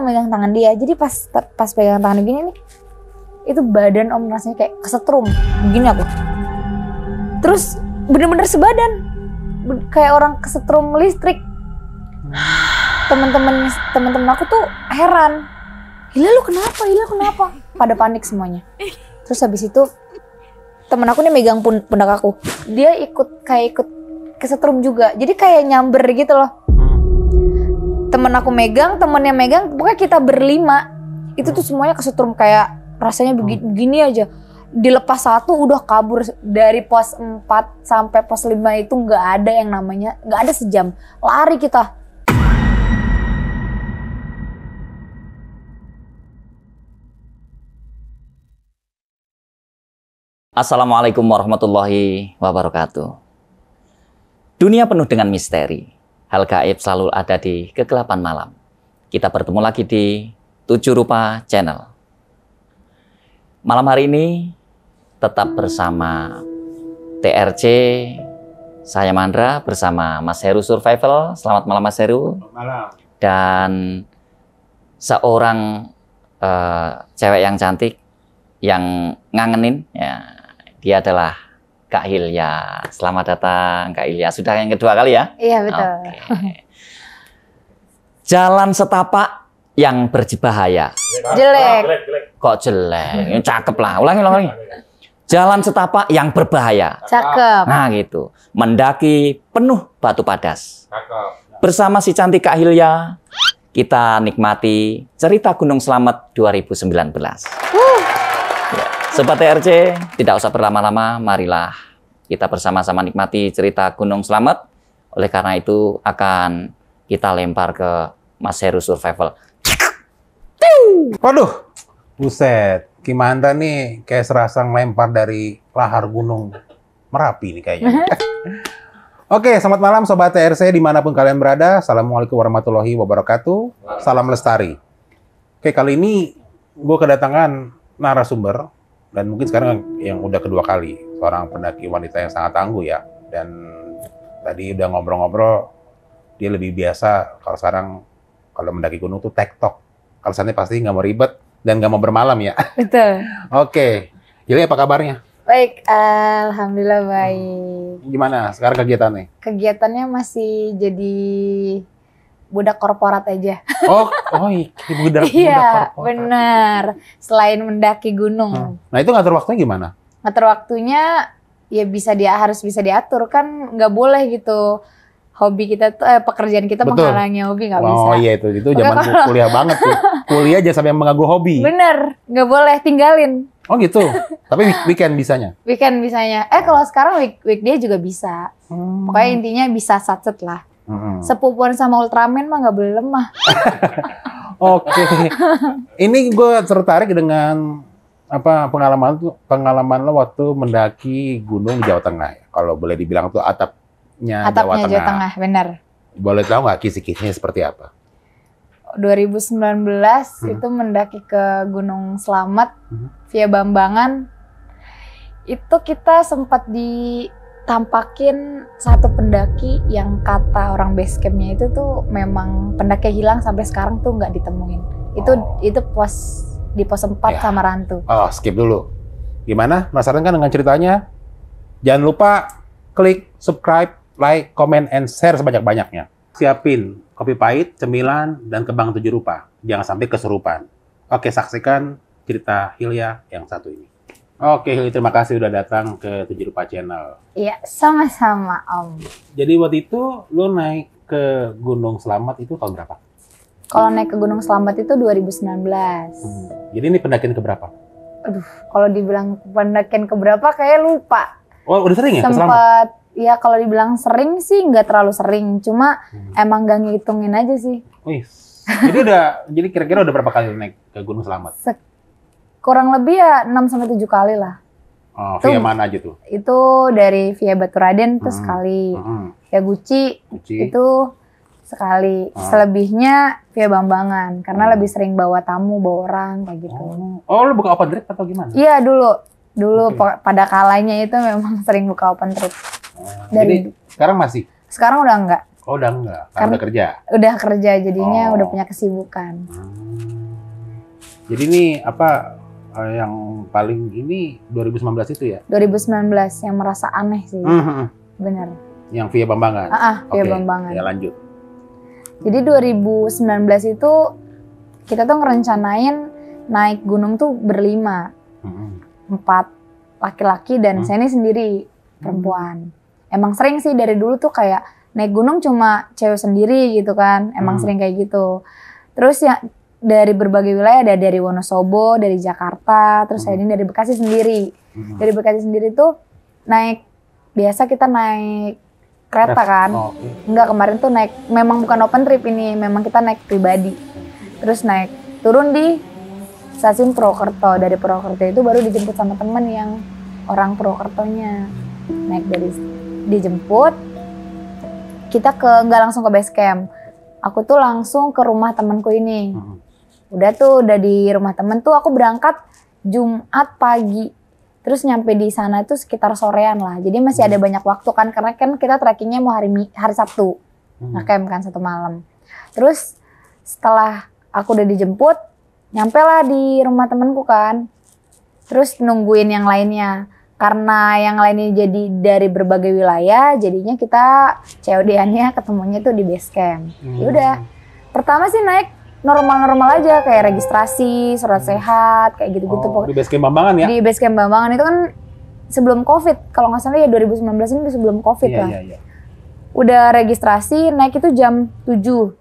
megang tangan dia. Jadi pas pegang tangan gini nih, itu badan Om rasanya kayak kesetrum. Begini aku. Terus bener-bener sebadan. Kayak orang kesetrum listrik. Temen-temen aku tuh heran. Hila lu kenapa? Pada panik semuanya. Terus habis itu temen aku nih megang pundak aku. Dia ikut kesetrum juga. Jadi kayak nyamber gitu loh. Temen aku megang, temennya megang. Pokoknya kita berlima. Itu tuh semuanya kesetrum kayak rasanya begini aja. Dilepas satu udah kabur. Dari pos 4 sampai pos 5 itu nggak ada yang namanya, nggak ada sejam. Lari kita. Assalamualaikum warahmatullahi wabarakatuh. Dunia penuh dengan misteri. Hal gaib selalu ada di kegelapan malam. Kita bertemu lagi di 7 Rupa Channel. Malam hari ini tetap bersama TRC, saya Mandra bersama Mas Heru Survival. Selamat malam Mas Heru. Selamat malam. Dan seorang cewek yang cantik, yang ngangenin, ya, dia adalah Kak Hilya. Selamat datang Kak Hilya. Sudah yang kedua kali ya? Iya betul. Oke. Jalan setapak yang berbahaya. Jelek. Kok jelek? Ini cakep lah. Ulangi. Jalan setapak yang berbahaya. Cakep. Nah gitu. Mendaki penuh batu padas. cakep. Bersama si cantik Kak Hilya, kita nikmati cerita Gunung Slamet 2019. Ya, Sobat TRC, tidak usah berlama-lama, marilah kita bersama-sama nikmati cerita Gunung Slamet. Oleh karena itu akan kita lempar ke Mas Heru Survival. Waduh, buset. Gimana nih kayak serasa ngelempar dari lahar gunung Merapi nih kayaknya. Oke, selamat malam Sobat TRC dimanapun kalian berada. Assalamualaikum warahmatullahi wabarakatuh. Salam lestari. Oke, kali ini gue kedatangan narasumber. Dan mungkin sekarang yang udah kedua kali. Seorang pendaki wanita yang sangat tangguh ya. Dan tadi udah ngobrol-ngobrol, dia lebih biasa kalau sekarang kalau mendaki gunung tuh tektok. Alasannya pasti nggak mau ribet dan nggak mau bermalam ya. Betul. Oke, jadi apa kabarnya? Baik, alhamdulillah baik. Gimana sekarang kegiatannya? Kegiatannya masih jadi budak korporat aja. Oh, budak Iya, korporat. benar. Selain mendaki gunung. Nah itu ngatur waktunya gimana? Ngatur waktunya ya harus bisa diatur, kan nggak boleh gitu. Hobi kita tuh pekerjaan kita Betul. menghalangi hobi, nggak bisa. Oh iya itu zaman kuliah banget tuh. Kuliah aja sampai mengganggu hobi. Bener, nggak boleh tinggalin. Oh gitu. Tapi weekend bisanya. Weekend bisanya. Kalau sekarang weekday juga bisa. Pokoknya intinya bisa satset lah. Sepupuan sama Ultraman mah nggak boleh lemah. Oke. Ini gue tertarik dengan pengalaman lo waktu mendaki gunung di Jawa Tengah. Kalau boleh dibilang tuh atapnya Jawa Tengah. Bener. Boleh tahu nggak kisi-kisinya seperti apa? 2019 itu mendaki ke Gunung Slamet via Bambangan. Itu kita sempat ditampakin satu pendaki yang kata orang base campnya itu tuh memang pendaki hilang sampai sekarang tuh nggak ditemuin. Itu di pos 4 Ya. sama Rantu. Oh, skip dulu. Gimana? Penasaran kan dengan ceritanya? Jangan lupa klik subscribe, like, comment, and share sebanyak-banyaknya. Siapin kopi pahit, cemilan, dan kembang 7 rupa. Jangan sampai kesurupan. Oke, saksikan cerita Hilya yang satu ini. Oke, Hilya, terima kasih udah datang ke 7 Rupa Channel. Iya, sama-sama Om. Jadi waktu itu lo naik ke Gunung Slamet itu tahun berapa? Kalau naik ke Gunung Slamet itu 2019. Jadi ini pendakian keberapa? Aduh, kalau dibilang pendakian keberapa kayak lupa. Oh, udah sering ya ke Slamet? Sempet, ya kalau dibilang sering sih nggak terlalu sering. Cuma emang gak ngitungin aja sih. Wih, jadi kira-kira udah berapa kali naik ke Gunung Slamet? Kurang lebih ya 6-7 kali lah. Oh, via mana aja tuh? Itu dari via Baturaden itu sekali. Via Guci itu sekali. Selebihnya via Bambangan. Karena lebih sering bawa tamu, bawa orang kayak gitu. Oh, lu buka open trip atau gimana? Iya dulu pada kalanya itu memang sering buka open trip. Jadi sekarang masih? Sekarang udah enggak. Oh, udah enggak? Karena Kan- udah kerja? Udah kerja jadinya Oh. udah punya kesibukan. Jadi ini apa yang paling ini 2019 itu ya? 2019 yang merasa aneh sih, bener. Yang via Bambangan? Via Oke, Bambangan. ya lanjut. Jadi 2019 itu kita tuh ngerencanain naik gunung tuh berlima. Hmm. 4 laki-laki dan saya ini sendiri perempuan. Emang sering sih dari dulu tuh kayak naik gunung cuma cewek sendiri gitu kan. Emang sering kayak gitu. Terus ya dari berbagai wilayah, ada dari Wonosobo, dari Jakarta, terus saya ini dari Bekasi sendiri. Dari Bekasi sendiri tuh naik, biasa kita naik kereta kan. Oh, oke. Enggak, kemarin tuh naik, memang bukan open trip ini, memang kita naik pribadi. Terus naik, turun di stasiun Purwokerto. Dari Purwokerto itu baru dijemput sama temen yang orang Purwokertonya. Naik dari, dijemput, kita nggak langsung ke base camp. Aku tuh langsung ke rumah temenku ini. Udah tuh, udah di rumah temen tuh aku berangkat Jumat pagi. Terus nyampe di sana tuh sekitar sorean lah. Jadi masih ada banyak waktu kan, karena kan kita trekkingnya mau hari Sabtu. Ngecamp kan 1 malam. Terus setelah aku udah dijemput, nyampe lah di rumah temenku kan. Terus nungguin yang lainnya. Karena yang lainnya jadi dari berbagai wilayah, jadinya kita COD-annya ketemunya tuh di base camp. Ya udah. Pertama sih naik normal-normal aja, kayak registrasi, surat sehat, kayak gitu-gitu. Oh, di base camp Bambangan ya? Di base camp Bambangan itu kan sebelum COVID. Kalau nggak salah ya 2019 ini sebelum COVID lah. Iya. Udah registrasi, naik itu jam 7.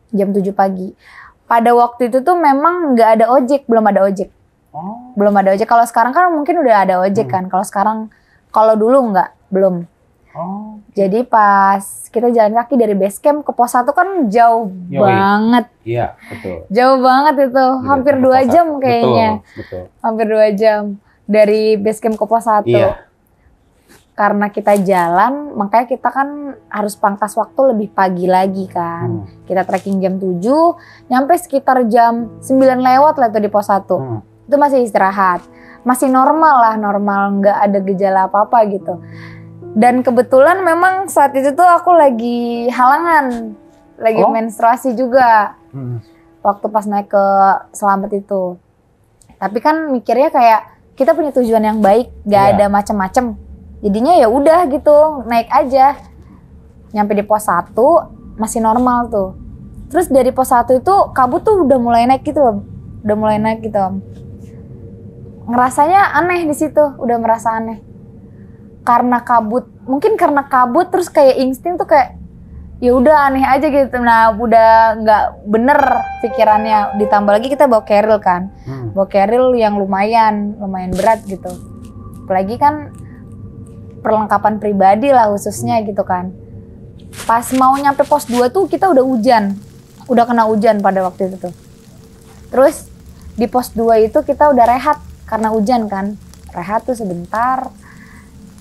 Jam 7 pagi. Pada waktu itu tuh memang nggak ada ojek, belum ada ojek. Oh. Belum ada ojek. Kalau sekarang kan mungkin udah ada ojek kan. Kalau sekarang, kalau dulu nggak, belum. Oh. Jadi pas kita jalan kaki dari base camp ke pos 1 kan jauh Yoi. banget. Iya, betul. Jauh banget itu. Hampir 2 jam kayaknya. Betul. Hampir 2 jam. Dari base camp ke pos 1. Iya. Karena kita jalan, makanya kita kan harus pangkas waktu lebih pagi lagi kan. Kita trekking jam 7, nyampe sekitar jam 9 lewat lah itu di pos 1. Itu masih istirahat. Masih normal lah, normal, nggak ada gejala apa-apa gitu. Dan kebetulan memang saat itu tuh aku lagi halangan. Lagi menstruasi juga. Waktu pas naik ke Selamat itu. Tapi kan mikirnya kayak kita punya tujuan yang baik, nggak ada macem-macem. Jadinya ya udah gitu, naik aja. Nyampe di pos 1 masih normal tuh. Terus dari pos 1 itu kabut tuh udah mulai naik gitu loh. Udah mulai naik gitu. Ngerasanya aneh di situ, udah merasa aneh. Karena kabut, mungkin karena kabut terus kayak insting tuh kayak ya udah aneh aja gitu. Nah, udah nggak bener pikirannya. Ditambah lagi kita bawa carrier kan. Bawa carrier yang lumayan berat gitu. Apalagi kan perlengkapan pribadi lah khususnya gitu kan. Pas mau nyampe pos 2 tuh kita udah hujan. Udah kena hujan pada waktu itu tuh. Terus di pos 2 itu kita udah rehat karena hujan kan. Rehat tuh sebentar.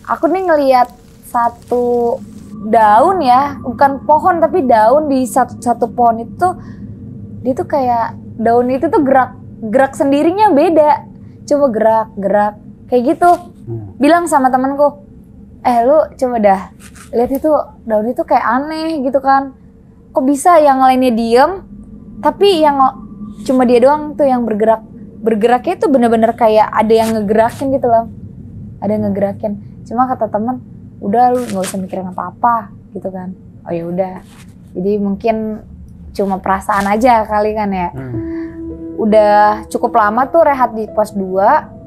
Aku nih ngelihat satu daun ya, bukan pohon tapi daun di satu pohon itu dia tuh kayak daun itu tuh gerak sendirinya beda. Coba gerak kayak gitu. Bilang sama temanku, lu coba dah lihat itu daun itu kayak aneh gitu kan. Kok bisa yang lainnya diem, tapi yang cuma dia doang tuh yang bergerak. Bergeraknya itu bener-bener kayak ada yang ngegerakin gitu loh. Ada yang ngegerakin. Cuma kata temen, udah lu nggak usah mikirin apa-apa gitu kan. Oh ya udah. Jadi mungkin cuma perasaan aja kali kan ya. Udah cukup lama tuh rehat di pos 2.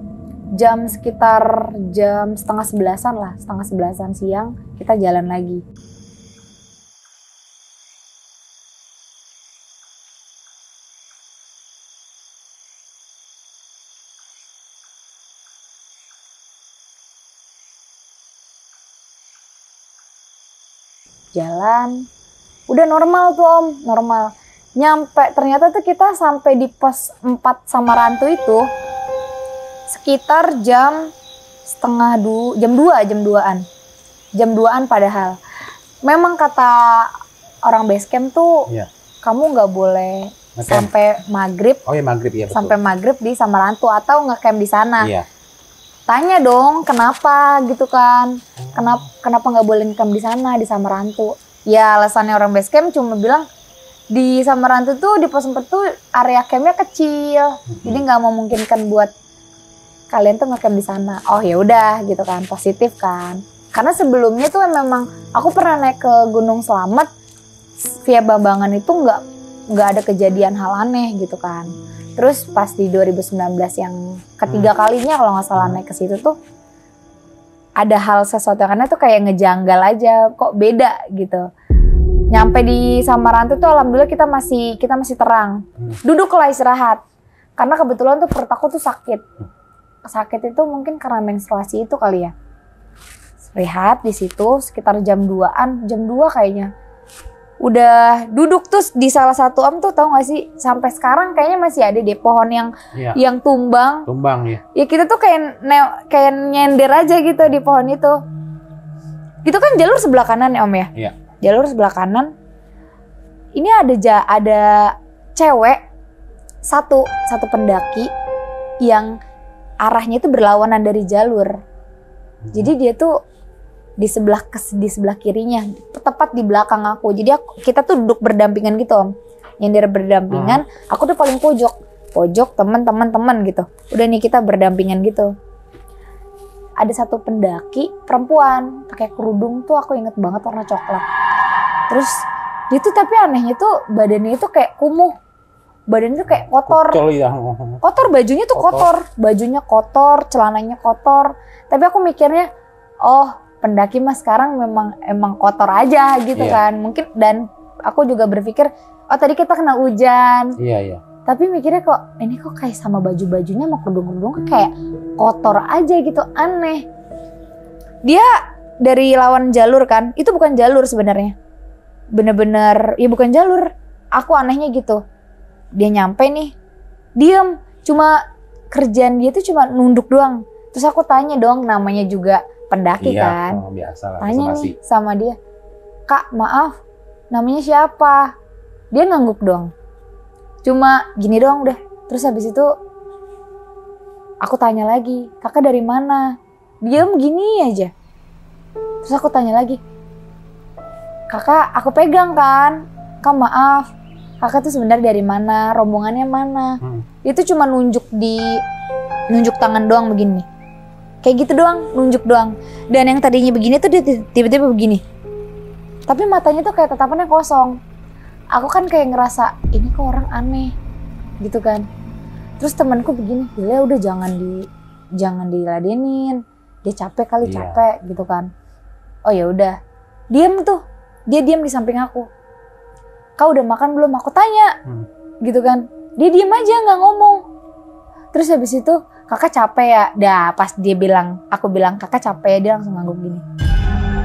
Sekitar jam setengah 11-an lah, setengah 11-an siang kita jalan lagi. Jalan, udah normal tuh Om, normal. Nyampe, ternyata tuh kita sampai di pos 4 Samarantu itu sekitar jam 2-an. Jam 2-an padahal. Memang kata orang base camp tuh, kamu nggak boleh sampai maghrib. Oh ya maghrib ya betul. Sampai maghrib di Samarantu atau ngecamp di sana. Iya. Tanya dong kenapa gitu kan. Kenapa nggak boleh ngecamp di sana di Samarantu. Ya alasannya orang base camp cuma bilang di Samarantu tuh di pos 4 tuh area campnya kecil, jadi nggak memungkinkan buat kalian tuh ngecamp di sana. Oh ya udah gitu kan, positif kan. Karena sebelumnya tuh memang aku pernah naik ke Gunung Slamet via Bambangan itu nggak ada kejadian hal aneh gitu kan. Terus pas di 2019 yang ketiga kalinya kalau nggak salah naik ke situ tuh ada hal sesuatu karena tuh kayak ngejanggal aja, kok beda gitu. Nyampe di Samarantu tuh alhamdulillah kita masih terang. Duduklah istirahat. Karena kebetulan tuh perut aku tuh sakit. Sakit itu mungkin karena menstruasi itu kali ya. Rehat di situ sekitar jam 2-an, jam 2 kayaknya. Udah duduk tuh di salah satu tuh tahu gak sih sampai sekarang kayaknya masih ada deh pohon yang tumbang ya. Ya kita tuh kayak nyender aja gitu di pohon itu. Itu kan jalur sebelah kanan ya Om ya? Iya. Jalur sebelah kanan. Ini ada cewek satu pendaki yang arahnya itu berlawanan dari jalur. Jadi dia tuh di sebelah kirinya, tepat di belakang aku. Jadi kita tuh duduk berdampingan gitu Om. Nyender berdampingan, aku tuh paling pojok teman-teman gitu. Udah nih kita berdampingan gitu. Ada satu pendaki perempuan pakai kerudung tuh aku inget banget warna coklat. Terus dia tuh tapi anehnya tuh badannya tuh kayak kumuh. Badannya tuh kayak kotor. Kotor, bajunya tuh kotor. Bajunya kotor, celananya kotor. Tapi aku mikirnya, oh pendaki mah sekarang emang kotor aja gitu kan. Mungkin dan aku juga berpikir, oh tadi kita kena hujan. Iya. Tapi mikirnya kok ini kok kayak sama baju-bajunya sama kerudung-kerudung kayak kotor aja gitu, aneh. Dia dari lawan jalur kan, itu bukan jalur sebenarnya. Bener-bener, ya bukan jalur. Aku anehnya gitu. Dia nyampe nih, diem. Cuma kerjaan dia tuh cuma nunduk doang. Terus aku tanya dong, namanya juga pendaki kan. Biasa lah, tanya nih sama dia, Kak maaf namanya siapa? Dia ngangguk doang, cuma gini doang udah. Terus habis itu aku tanya lagi, kakak dari mana? Diem gini aja. Terus aku tanya lagi, kakak aku pegang kan? Kak maaf, kakak tuh sebenarnya dari mana? Rombongannya mana? Itu cuma nunjuk tangan doang begini. Kayak gitu doang, nunjuk doang. Dan yang tadinya begini tuh dia tiba-tiba begini. Tapi matanya tuh kayak tatapannya kosong. Aku kan kayak ngerasa, ini kok orang aneh. Gitu kan. Terus temanku begini, ya udah jangan diladenin. Dia capek kali, capek gitu kan. Oh ya udah. Diam tuh. Dia diam di samping aku. Kau udah makan belum? Aku tanya. Gitu kan. Dia diam aja nggak ngomong. Terus habis itu, kakak capek ya? Dah pas aku bilang kakak capek ya, dia langsung ngangguk gini.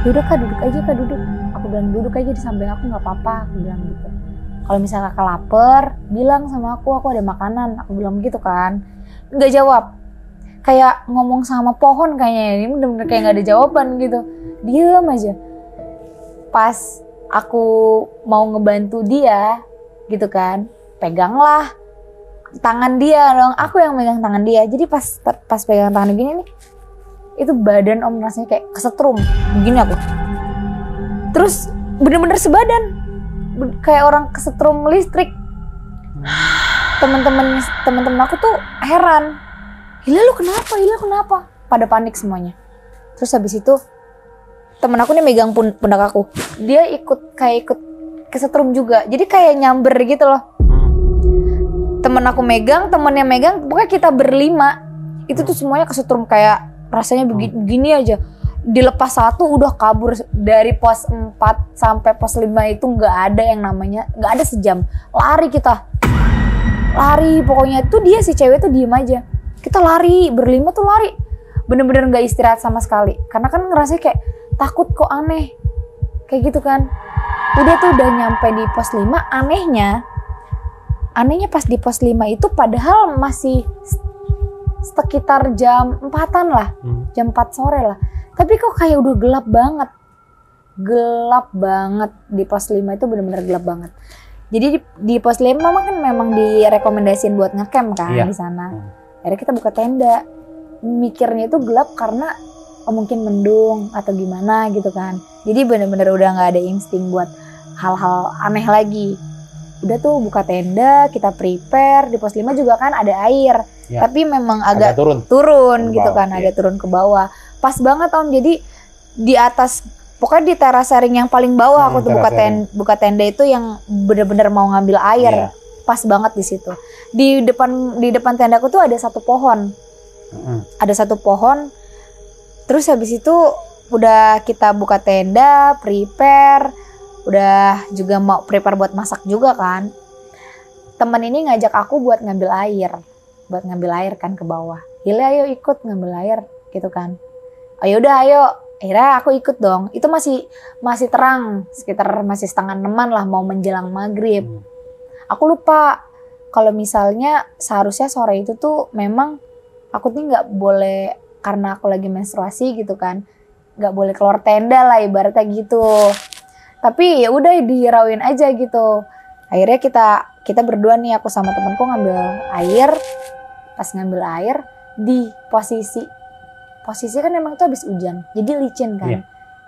Yaudah kak duduk aja kak duduk. Aku bilang duduk aja di samping aku nggak apa-apa. Aku bilang gitu. Kalau misalnya kakak lapar, bilang sama aku ada makanan. Aku bilang gitu kan. Nggak jawab. Kayak ngomong sama pohon kayaknya. Ini bener-bener kayak nggak ada jawaban gitu. Diem aja. Pas aku mau ngebantu dia gitu kan. Peganglah tangan dia dong, aku yang megang tangan dia. Jadi pas pegang tangan gini nih, itu badan Om rasanya kayak kesetrum, begini aku. Terus bener-bener sebadan, kayak orang kesetrum listrik. Temen-temen aku tuh heran, Hila lu kenapa? Pada panik semuanya. Terus habis itu temen aku nih megang pundak aku, dia ikut kesetrum juga, jadi kayak nyamber gitu loh. Temen aku megang, temennya megang, pokoknya kita berlima. Itu tuh semuanya kesetrum kayak rasanya begini aja. Dilepas satu udah kabur. Dari pos 4 sampai pos 5 itu gak ada yang namanya, gak ada sejam. Lari kita. Lari pokoknya tuh dia si cewek tuh diem aja. Kita lari, berlima tuh lari. Bener-bener gak istirahat sama sekali. Karena kan ngerasa kayak takut kok aneh. Kayak gitu kan. Udah nyampe di pos 5, Anehnya pas di pos 5 itu padahal masih sekitar jam 4-an lah. Jam 4 sore lah. Tapi kok kayak udah gelap banget. Gelap banget. Di pos 5 itu benar-benar gelap banget. Jadi di pos 5 kan memang direkomendasiin buat ngecamp kan di sana. Akhirnya kita buka tenda. Mikirnya itu gelap karena oh mungkin mendung atau gimana gitu kan. Jadi bener-bener udah nggak ada insting buat hal-hal aneh lagi. Udah tuh buka tenda, kita prepare, di pos 5 juga kan ada air. Ya. Tapi memang agak turun turun gitu kan, iya. agak turun ke bawah. Pas banget Om, jadi di atas, pokoknya di teras sharing yang paling bawah aku tuh buka tenda itu yang bener-bener mau ngambil air. Iya. Pas banget di situ. Di depan tendaku tuh ada satu pohon. Ada satu pohon. Terus habis itu udah kita buka tenda, prepare, udah juga mau prepare buat masak juga kan. Temen ini ngajak aku buat ngambil air kan ke bawah. Gila ayo ikut ngambil air gitu kan. Ayo udah ayo. Akhirnya aku ikut dong. Itu masih terang, sekitar masih setengah 6-an lah mau menjelang maghrib. Aku lupa kalau misalnya seharusnya sore itu tuh memang aku tuh nggak boleh, karena aku lagi menstruasi gitu kan, nggak boleh keluar tenda lah ibaratnya gitu. Tapi ya udah dirawin aja gitu. Akhirnya kita berdua nih, aku sama temanku ngambil air. Pas ngambil air di posisi kan emang itu habis hujan, jadi licin kan. Iya.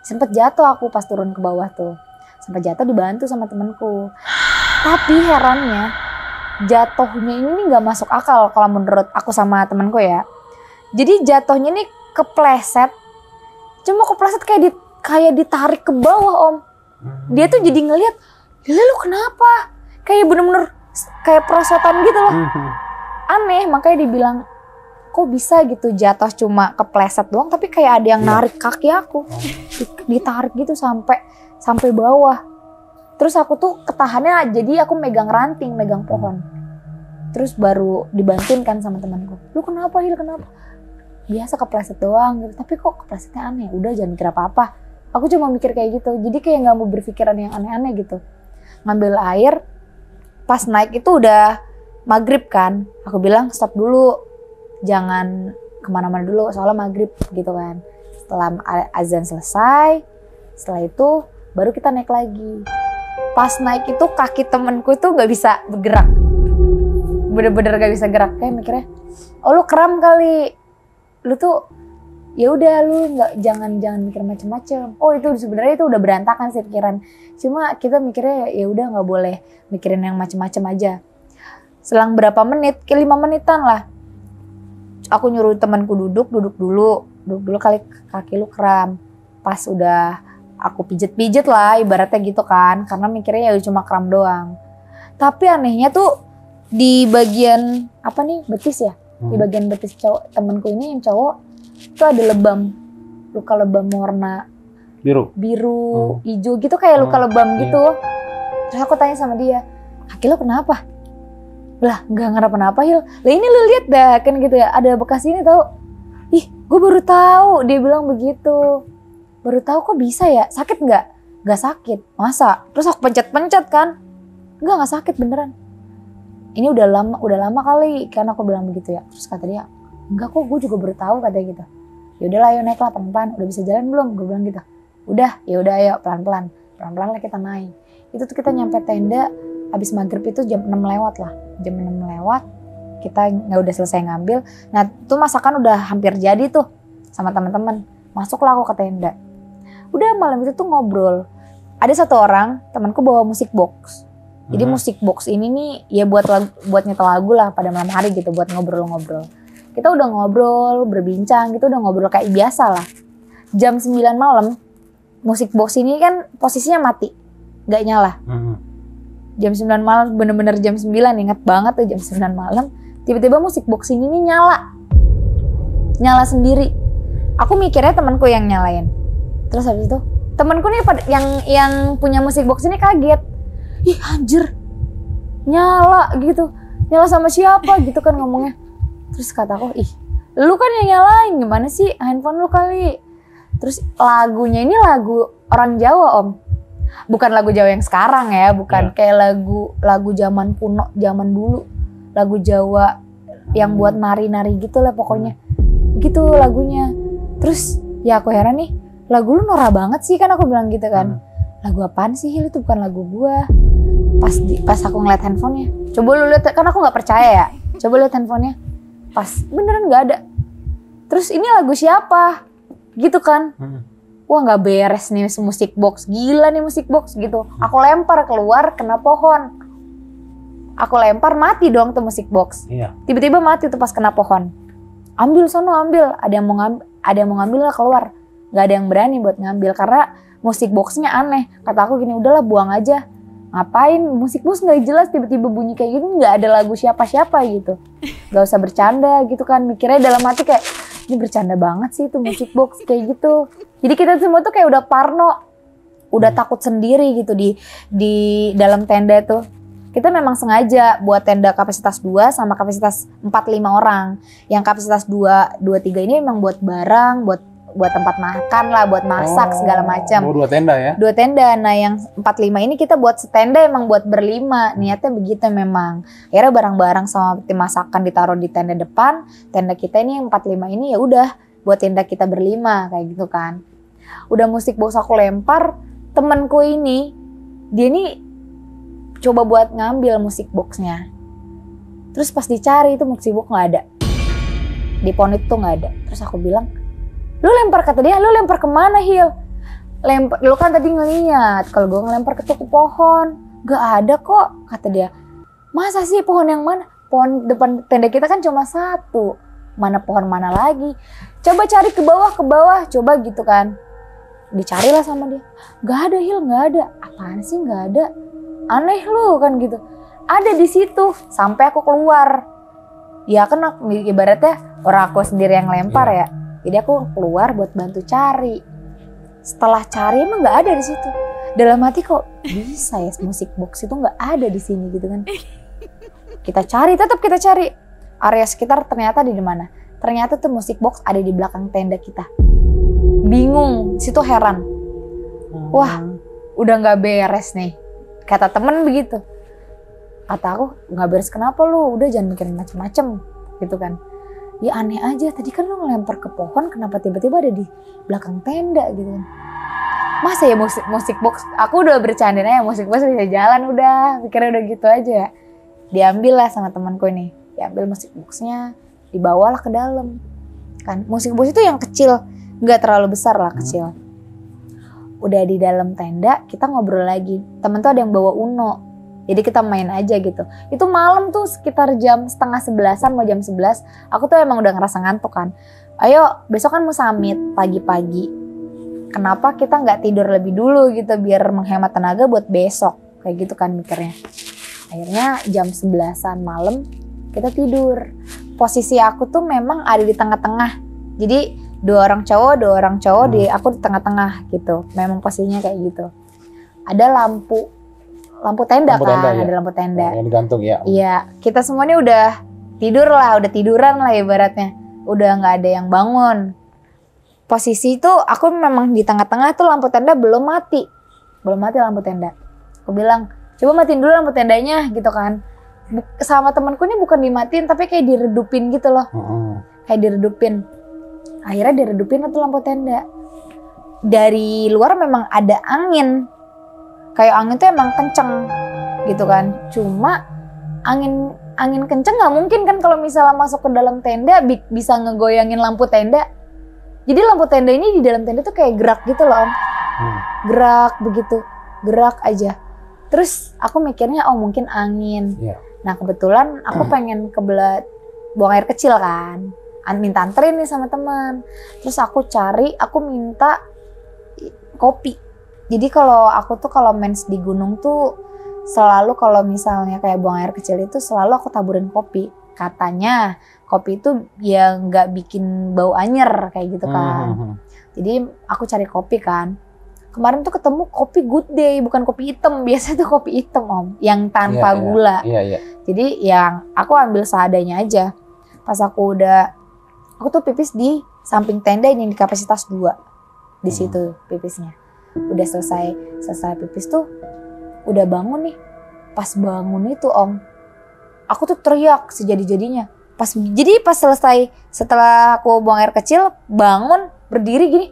Sempet jatuh aku pas turun ke bawah tuh. Sempet jatuh dibantu sama temanku. Tapi herannya jatuhnya ini nih nggak masuk akal kalau menurut aku sama temanku ya. Jadi jatuhnya nih kepleset. Cuma kepleset kayak ditarik ke bawah Om. Dia tuh jadi ngelihat, "Gila lu kenapa?" Kayak bener-bener kayak perosotan gitu loh. Aneh, makanya dibilang kok bisa gitu jatuh cuma kepleset doang tapi kayak ada yang narik kaki aku. Ditarik gitu sampai bawah. Terus aku tuh ketahannya jadi aku megang ranting, megang pohon. Terus baru dibantuin kan sama temanku. "Lu kenapa Hil, kenapa?" "Biasa kepleset doang gitu." "Tapi kok keplesetnya aneh?" "Udah jangan mikir apa-apa." Aku cuma mikir kayak gitu. Jadi kayak gak mau berpikiran yang aneh-aneh gitu. Ngambil air, pas naik itu udah maghrib kan. Aku bilang stop dulu. Jangan kemana-mana dulu soalnya maghrib gitu kan. Setelah azan selesai, setelah itu baru kita naik lagi. Pas naik itu kaki temenku itu gak bisa bergerak. Bener-bener gak bisa gerak. Kayak mikirnya, oh lu kram kali. Lu tuh ya udah lu nggak jangan mikir macem-macem. Oh itu sebenarnya itu udah berantakan sih pikiran. Cuma kita mikirnya ya udah nggak boleh mikirin yang macem-macem aja. Selang berapa menit, kayak 5 menitan lah. Aku nyuruh temanku duduk dulu kali kaki lu kram. Pas udah aku pijet lah ibaratnya gitu kan, karena mikirnya ya cuma kram doang. Tapi anehnya tuh di bagian apa nih, betis ya, di bagian betis cowok temanku ini yang cowok itu ada luka lebam warna biru, hijau gitu kayak luka lebam gitu. Terus aku tanya sama dia, "Kaki lo kenapa?" "Lah nggak kenapa-napa Hil." "Lah ini lu lihat dah kan gitu ya, ada bekas ini tau." "Ih gue baru tahu," dia bilang begitu. "Baru tahu kok bisa ya, sakit nggak?" "Nggak sakit." "Masa?" Terus aku pencet kan, nggak sakit beneran. "Ini udah lama kali," kan aku bilang begitu ya. Terus kata dia, "Enggak kok, gue juga baru tahu," katanya gitu. "Ya udahlah ayo naik lah pelan-pelan, udah bisa jalan belum?" Gue bilang gitu. "Udah, ya udah ayo pelan-pelan lah kita naik." Itu tuh kita nyampe tenda habis maghrib itu jam 6 lewat lah. Jam 6 lewat kita nggak udah selesai ngambil. Nah tuh masakan udah hampir jadi tuh sama teman-teman. Masuklah aku ke tenda. Udah malam itu tuh ngobrol. Ada satu orang temanku bawa musik box. Jadi musik box ini nih ya buat nyetel lagu lah pada malam hari gitu, buat ngobrol-ngobrol. Kita udah ngobrol, berbincang gitu, udah ngobrol kayak biasa lah. Jam 9 malam, musik box ini kan posisinya mati, gak nyala. Jam 9 malam, bener-bener jam 9, ingat banget tuh jam 9 malam. Tiba-tiba musik box ini nih nyala sendiri. Aku mikirnya temanku yang nyalain. Terus habis itu, temanku nih yang punya musik box ini kaget. "Ih anjir, nyala gitu. Nyala sama siapa?" gitu kan ngomongnya. Terus kata aku, "Ih, lu kan yang nyalain, gimana sih? Handphone lu kali." Terus lagunya ini lagu orang Jawa Om. Bukan lagu Jawa yang sekarang ya, bukan kayak lagu zaman kuno, zaman dulu. Lagu Jawa yang buat nari-nari gitu lah pokoknya. Gitu lagunya. Terus ya aku heran nih, lagu lu norak banget sih kan aku bilang gitu kan. Lagu apaan sih Hil, itu bukan lagu gua. Pas aku ngeliat handphonenya, coba lu lihat, kan aku nggak percaya ya. Coba lihat handphonenya. Pas beneran nggak ada. Terus ini lagu siapa? gitu kan. Wah nggak beres nih musik box, gila nih musik box gitu. Aku lempar keluar kena pohon. Aku lempar mati dong tuh musik box. Iya. Tiba-tiba mati tuh pas kena pohon. Ambil sono ambil, ada yang mau ngambil lah keluar. Gak ada yang berani buat ngambil karena musik boxnya aneh. Kata aku gini, udahlah buang aja. Ngapain musik box nggak jelas tiba-tiba bunyi kayak gitu, nggak ada lagu siapa-siapa gitu. Gak usah bercanda gitu kan. Mikirnya dalam hati kayak ini bercanda banget sih itu musik box kayak gitu. Jadi kita semua tuh kayak udah parno, udah takut sendiri gitu di dalam tenda tuh. Kita memang sengaja buat tenda kapasitas 2 sama kapasitas 4-5 orang. Yang kapasitas 2-3 ini memang buat barang, buat tempat makan lah, buat masak segala macam. 2 tenda ya? 2 tenda. Nah yang 4-5 ini kita buat setenda emang buat berlima. Niatnya begitu memang. Akhirnya barang-barang sama tim masakan ditaruh di tenda depan. Tenda kita ini yang 4-5 ini ya udah buat tenda kita berlima kayak gitu kan. Udah musik box aku lempar, temanku ini dia nih coba buat ngambil musik boxnya. Terus pas dicari itu musik box nggak ada. Di pohon itu nggak ada. Terus aku bilang, lu lempar, kata dia, lu lempar kemana Hil? Lempar, lu kan tadi ngeliat kalau gue ngelempar ke pohon. Gak ada kok, kata dia. Masa sih pohon yang mana? Pohon depan tenda kita kan cuma 1. Mana pohon mana lagi? Coba cari ke bawah, coba gitu kan. Dicarilah sama dia. Gak ada Hil, gak ada. Apaan sih gak ada? Aneh lu kan gitu. Ada di situ sampai aku keluar. Ya kan ibaratnya orang aku sendiri yang lempar ya. Jadi aku keluar buat bantu cari. Setelah cari emang nggak ada di situ. Dalam hati kok bisa ya musik box itu nggak ada di sini gitu kan. Kita cari, tetap kita cari. Area sekitar ternyata di mana? Ternyata tuh musik box ada di belakang tenda kita. Bingung, situ heran. Wah, udah nggak beres nih. Kata temen begitu. Kata aku, nggak beres kenapa lu? Udah jangan mikirin macem-macem gitu kan. Ya aneh aja, tadi kan lu ngelempar ke pohon, kenapa tiba-tiba ada di belakang tenda gitu kan. Masa ya musik box, aku udah bercandain aja musik box bisa jalan udah, pikirnya udah gitu aja. Diambil lah sama temanku ini, diambil musik boxnya, dibawalah ke dalam. Kan musik box itu yang kecil, nggak terlalu besar lah, kecil. Udah di dalam tenda, kita ngobrol lagi. Temen tuh ada yang bawa Uno. Jadi kita main aja gitu. Itu malam tuh sekitar jam 10:30-an mau jam 11. Aku tuh emang udah ngerasa ngantuk kan. Ayo besok kan mau summit pagi-pagi. Kenapa kita nggak tidur lebih dulu gitu biar menghemat tenaga buat besok. Kayak gitu kan mikirnya. Akhirnya jam 11-an malam kita tidur. Posisi aku tuh memang ada di tengah-tengah. Jadi 2 orang cowok di aku di tengah-tengah gitu. Memang posisinya kayak gitu. Ada lampu tenda kan, ya? Ada lampu tenda. Yang digantung ya. Iya, kita semua ini udah tiduran lah ibaratnya. Udah nggak ada yang bangun. Posisi itu aku memang di tengah-tengah tuh lampu tenda belum mati lampu tenda. Aku bilang, coba matiin dulu lampu tendanya gitu kan. Sama temanku ini bukan dimatiin tapi kayak diredupin gitu loh. Kayak diredupin. Akhirnya diredupin tuh lampu tenda. Dari luar memang ada angin. Kayak angin tuh emang kenceng gitu kan. Cuma angin kenceng nggak mungkin kan kalau misalnya masuk ke dalam tenda bisa ngegoyangin lampu tenda. Jadi lampu tenda ini di dalam tenda tuh kayak gerak gitu loh Om. Gerak begitu. Gerak aja. Terus aku mikirnya oh mungkin angin. Nah kebetulan aku pengen kebelat buang air kecil kan. Minta anterin nih sama teman. Terus aku minta kopi. Jadi kalau aku tuh kalau mens di gunung tuh selalu kalau misalnya kayak buang air kecil itu selalu aku taburin kopi. Katanya kopi itu ya nggak bikin bau anyer kayak gitu kan. Jadi aku cari kopi kan. Kemarin tuh ketemu kopi Good Day, bukan kopi hitam. Biasanya tuh kopi hitam Om, yang tanpa gula. Jadi yang aku ambil seadanya aja. Pas aku tuh pipis di samping tenda ini di kapasitas 2. Di situ pipisnya. Udah selesai pipis tuh udah bangun nih. Pas bangun itu Om, aku tuh teriak sejadi-jadinya. Pas selesai setelah aku buang air kecil, bangun berdiri gini.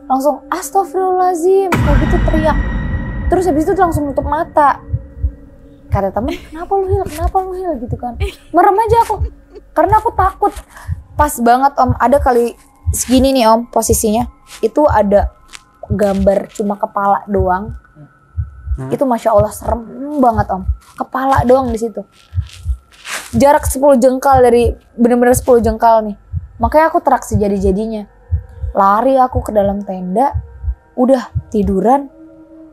Langsung astagfirullahaladzim kayak gitu teriak. Terus habis itu langsung nutup mata. Kata temen, kenapa lu Hil gitu kan. Merem aja aku karena aku takut. Pas banget Om, ada kali segini nih Om posisinya. Itu ada gambar cuma kepala doang. Itu Masya Allah serem banget Om. Kepala doang di situ. Jarak 10 jengkal dari bener-bener 10 jengkal nih. Makanya aku terak sejadi-jadinya. Lari aku ke dalam tenda, udah tiduran.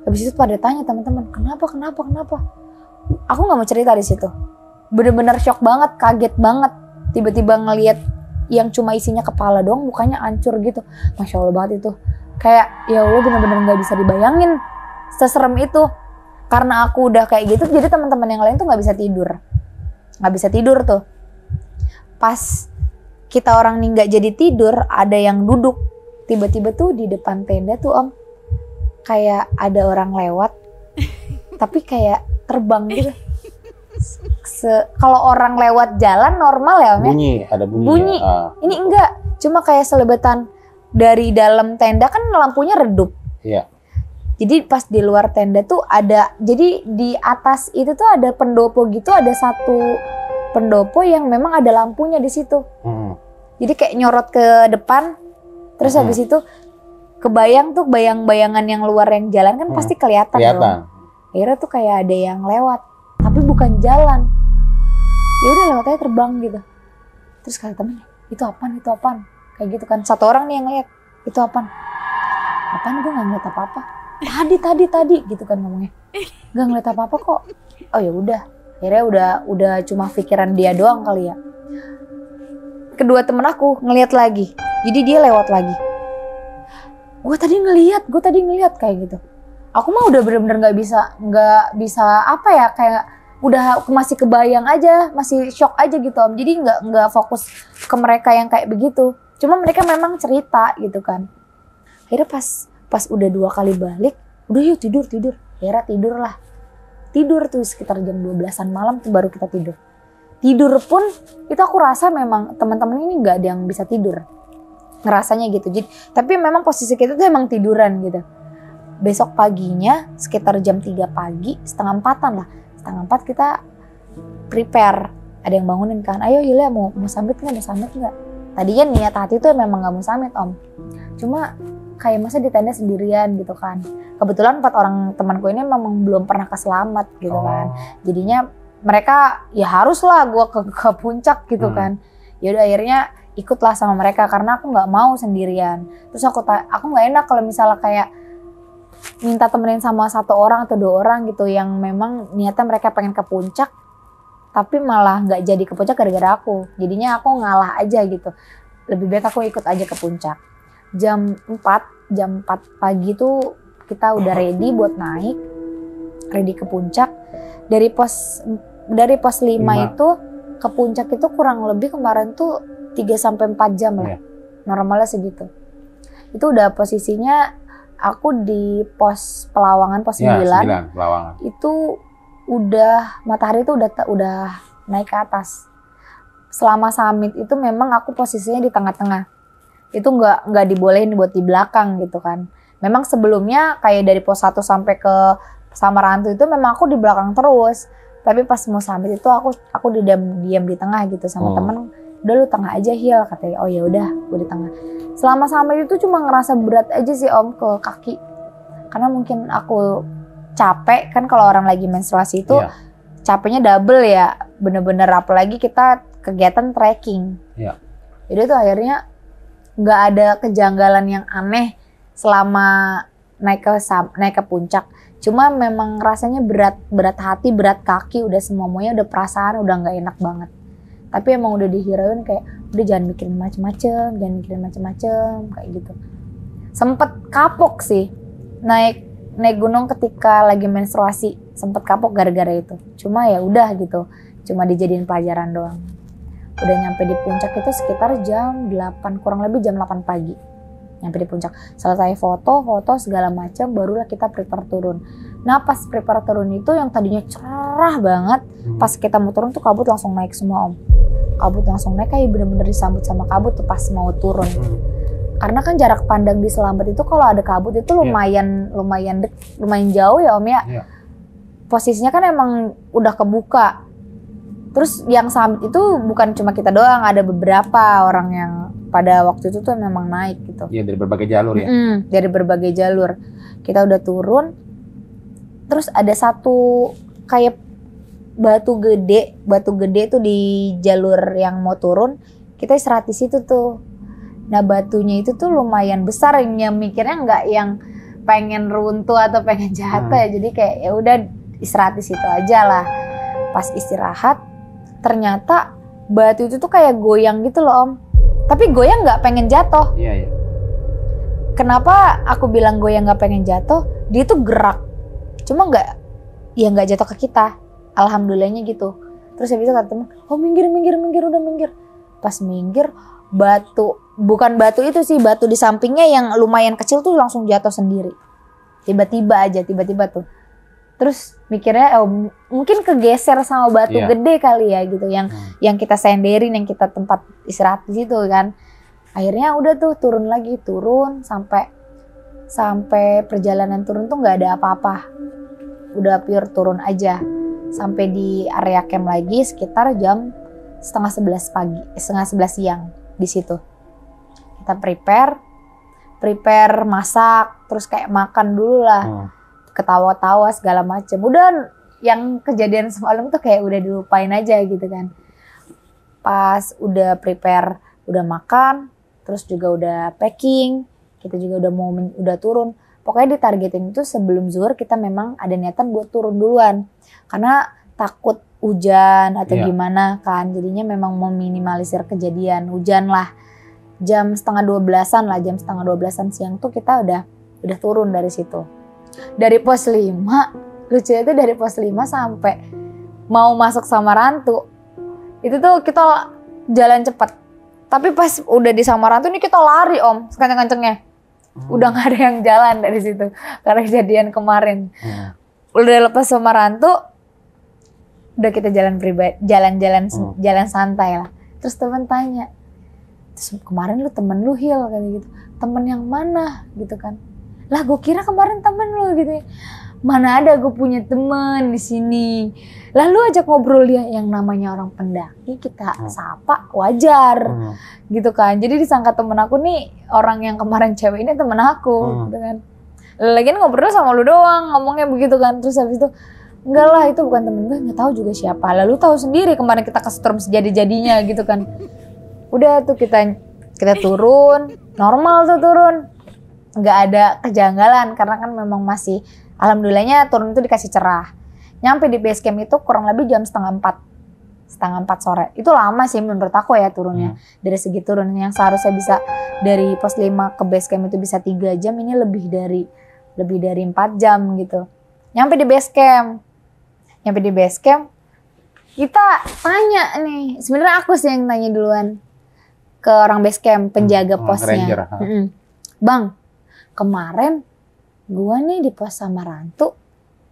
Habis itu pada tanya teman-teman, kenapa? Aku nggak mau cerita di situ. Bener-bener shock banget, kaget banget. Tiba-tiba ngelihat yang cuma isinya kepala doang, mukanya hancur gitu. Masya Allah banget itu. Kayak ya Allah bener-bener nggak bisa dibayangin seserem itu. Karena aku udah kayak gitu, jadi teman-teman yang lain tuh nggak bisa tidur. Nggak bisa tidur tuh. Pas kita orang nih nggak jadi tidur, ada yang duduk. Tiba-tiba tuh di depan tenda tuh Om, kayak ada orang lewat, tapi kayak terbang gitu. Kalau orang lewat jalan normal ya Om ya? Ada bunyi. Bunyi. Ini enggak, cuma kayak selebetan dari dalam tenda kan lampunya redup. Iya. Jadi pas di luar tenda tuh ada, jadi di atas itu tuh ada pendopo gitu, ada satu pendopo yang memang ada lampunya di situ. Jadi kayak nyorot ke depan, terus habis itu kebayang tuh bayang-bayangan yang luar yang jalan kan pasti kelihatan dong. Akhirnya tuh kayak ada yang lewat, tapi bukan jalan. Ya udah lewat aja terbang gitu. Terus kata temennya, itu apaan? Kayak gitu kan. Satu orang nih yang lihat, itu apaan? Apaan, gue nggak ngeliat apa-apa. Tadi gitu kan ngomongnya. Nggak ngeliat apa-apa kok. Oh ya udah. Akhirnya udah cuma pikiran dia doang kali ya. Kedua temen aku ngeliat lagi. Jadi dia lewat lagi. Gue tadi ngeliat kayak gitu. Aku mah udah bener-bener nggak bisa apa ya, kayak udah masih kebayang aja, masih shock aja gitu Om. Jadi nggak fokus ke mereka yang kayak begitu. Cuma mereka memang cerita gitu kan. Akhirnya pas udah 2 kali balik, udah yuk tidur. Akhirnya tidur tuh sekitar jam 12-an malam tuh baru kita tidur. Tidur pun itu aku rasa memang teman-teman ini nggak ada yang bisa tidur. Ngerasanya gitu. Jadi, tapi memang posisi kita tuh emang tiduran gitu. Besok paginya sekitar jam 3 pagi, setengah 4-an lah. Setengah 4 kita prepare. Ada yang bangunin kan, ayo Hilya mau summit nggak? Tadinya niat hati tuh memang nggak mau summit Om. Cuma kayak masa di tenda sendirian gitu kan. Kebetulan 4 orang temanku ini memang belum pernah keselamat gitu kan. Jadinya mereka ya haruslah gue ke puncak gitu kan. Ya udah akhirnya ikutlah sama mereka karena aku nggak mau sendirian. Terus aku nggak enak kalau misalnya kayak minta temenin sama 1 orang atau 2 orang gitu yang memang niatnya mereka pengen ke puncak tapi malah nggak jadi ke puncak gara-gara aku. Jadinya aku ngalah aja gitu. Lebih baik aku ikut aja ke puncak. Jam 4 pagi tuh kita udah ready buat naik, ready ke puncak. Dari pos 5 itu ke puncak itu kurang lebih kemarin tuh 3-4 jam lah. Normalnya segitu. Itu udah posisinya aku di pos Pelawangan, pos 9. 9 Pelawangan. Itu udah matahari itu udah naik ke atas. Selama summit itu memang aku posisinya di tengah-tengah. Itu nggak dibolehin buat di belakang gitu kan. Memang sebelumnya kayak dari pos 1 sampai ke Samarantu itu memang aku di belakang terus. Tapi pas mau summit itu aku diam di tengah gitu sama temen. Udah lu tengah aja Hil katanya. Oh ya udah, gue di tengah. Selama summit itu cuma ngerasa berat aja sih Om ke kaki. Karena mungkin aku capek kan kalau orang lagi menstruasi itu capeknya double ya. Bener-bener apalagi kita kegiatan trekking. Jadi tuh akhirnya nggak ada kejanggalan yang aneh selama naik ke puncak. Cuma memang rasanya berat hati, berat kaki, udah semuanya udah perasaan udah nggak enak banget. Tapi emang udah dihirauin kayak udah jangan mikirin macem-macem kayak gitu. Sempet kapok sih naik gunung ketika lagi menstruasi, sempet kapok gara-gara itu. Cuma ya udah gitu, cuma dijadiin pelajaran doang. Udah nyampe di puncak itu sekitar jam 8, kurang lebih jam 8 pagi. Nyampe di puncak, selesai foto segala macam, barulah kita prepare turun. Nah pas prepare turun itu yang tadinya cerah banget, pas kita mau turun tuh kabut langsung naik semua Om. Kabut langsung naik, kayak bener-bener disambut sama kabut tuh pas mau turun. Karena kan jarak pandang di Selambat itu kalau ada kabut itu lumayan jauh ya Om ya. Posisinya kan emang udah kebuka. Terus yang summit itu bukan cuma kita doang, ada beberapa orang yang pada waktu itu tuh memang naik gitu. Iya, dari berbagai jalur ya. Dari berbagai jalur. Kita udah turun, terus ada satu kayak batu gede tuh di jalur yang mau turun. Kita istirahat di situ tuh. Nah batunya itu tuh lumayan besar, yang mikirnya nggak yang pengen runtuh atau pengen jatuh ya. Jadi kayak ya udah istirahat di situ aja lah. Pas istirahat, ternyata batu itu tuh kayak goyang gitu loh Om. Tapi goyang nggak pengen jatuh. Iya. Kenapa aku bilang goyang nggak pengen jatuh? Dia tuh gerak, cuma nggak jatuh ke kita. Alhamdulillahnya gitu. Terus habis itu kata temen, oh minggir udah minggir. Pas minggir, bukan batu itu sih, batu di sampingnya yang lumayan kecil tuh langsung jatuh sendiri. Tiba-tiba tuh. Terus mikirnya mungkin kegeser sama batu gede kali ya gitu, yang kita senderin, yang kita tempat istirahat di situ kan. Akhirnya udah tuh turun sampai perjalanan turun tuh nggak ada apa-apa. Udah pure turun aja. Sampai di area camp lagi sekitar jam 10:30 siang di situ. Kita prepare masak, terus kayak makan dulu lah. Ketawa-tawa segala macem. Udah yang kejadian semalam tuh kayak udah dilupain aja gitu kan. Pas udah prepare, udah makan, terus juga udah packing, kita juga udah turun. Pokoknya ditargetin itu sebelum zuhur kita memang ada niatan buat turun duluan. Karena takut hujan atau gimana kan. Jadinya memang meminimalisir kejadian hujan lah. Jam 11:30 siang tuh kita udah turun dari situ. Dari pos 5, lucunya itu dari pos 5 sampai mau masuk Samarantu. Itu tuh kita jalan cepet. Tapi pas udah di Samarantu ini kita lari Om, sekenceng-kencengnya. Udah gak ada yang jalan dari situ karena kejadian kemarin. Udah lepas Samarantu, udah kita jalan pribadi, jalan santai lah. Terus teman tanya, terus kemarin temen lu Hil kayak gitu. Temen yang mana gitu kan? Lah gue kira kemarin temen lu gitu ya. Mana ada gue punya temen di sini. Lalu ajak ngobrol dia, yang namanya orang pendaki kita sapa wajar gitu kan. Jadi disangka temen aku nih orang yang kemarin cewek ini temen aku gitu kan. Lagian ngobrol sama lu doang, ngomongnya begitu kan. Terus habis itu enggak lah itu bukan temen gue, nggak tahu juga siapa. Lalu tahu sendiri kemarin kita kesetrum sejadi-jadinya gitu kan. Udah tuh kita turun, normal tuh turun. Nggak ada kejanggalan karena kan memang masih alhamdulillahnya turun itu dikasih cerah. Nyampe di base camp itu kurang lebih jam 3:30 sore. Itu lama sih menurut aku ya turunnya. Dari segi turun yang seharusnya bisa dari pos 5 ke base camp itu bisa 3 jam, ini lebih dari 4 jam gitu. Nyampe di base camp kita tanya nih, sebenarnya aku sih yang tanya duluan ke orang base camp, penjaga posnya. Bang, kemarin gua nih di pos Samarantu,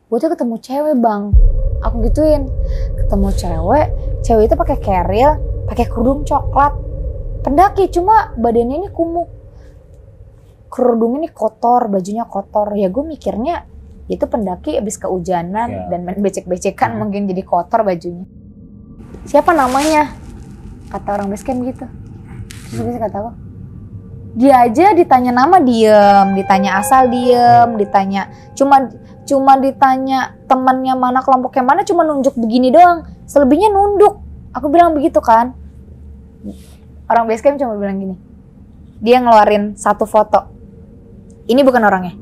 gua tuh ketemu cewek bang. Aku gituin, ketemu cewek itu pakai keril, pakai kerudung coklat, pendaki, cuma badannya ini kumuh, kerudungnya ini kotor, bajunya kotor. Ya gue mikirnya itu pendaki abis kehujanan dan main becek-becekan mungkin jadi kotor bajunya. Siapa namanya? Kata orang base camp gitu. Terus bisa kata aku, dia aja ditanya nama diem, ditanya asal diem, ditanya cuma ditanya temannya mana, kelompoknya mana, cuma nunjuk begini doang, selebihnya nunduk. Aku bilang begitu kan. Orang base camp cuma bilang gini, dia ngeluarin satu foto, ini bukan orangnya,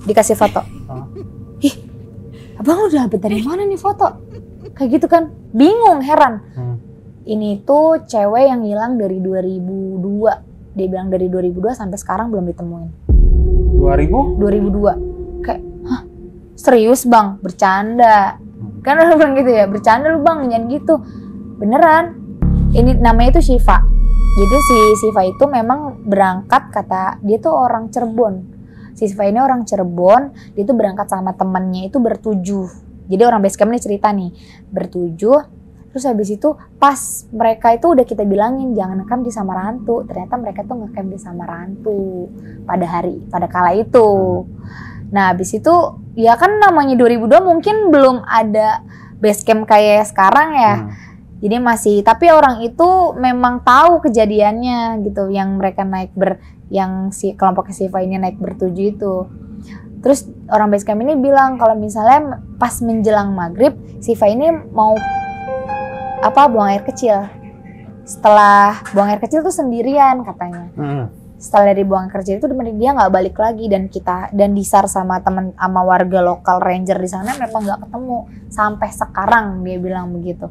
dikasih foto. Ih, abang lu dapet dari mana nih foto? Kayak gitu kan, bingung, heran. Ini tuh cewek yang hilang dari 2002. Dia bilang dari 2002 sampai sekarang belum ditemuin. 2002. Kayak, hah? Serius bang? Bercanda. Kan orang bilang gitu ya, bercanda lu bang, jangan gitu. Beneran. Ini namanya itu Syifa. Jadi si Syifa itu memang berangkat, kata dia tuh orang Cirebon. Si Syifa ini orang Cirebon, dia tuh berangkat sama temannya itu bertujuh. Jadi orang base camp ini cerita nih, bertujuh. Terus habis itu pas mereka itu udah kita bilangin jangan ngecamp di Samarantu. Ternyata mereka tuh ngecamp di Samarantu pada kala itu. Nah habis itu ya kan namanya 2002 mungkin belum ada base camp kayak sekarang ya. Jadi masih, tapi orang itu memang tahu kejadiannya gitu, yang mereka yang si kelompok Siva ini naik bertujuh itu. Terus orang basecamp ini bilang kalau misalnya pas menjelang maghrib, Siva ini mau buang air kecil. Setelah buang air kecil tuh sendirian katanya. Setelah dari buang air kecil itu dia nggak balik lagi, dan disar sama warga lokal ranger di sana memang nggak ketemu sampai sekarang, dia bilang begitu.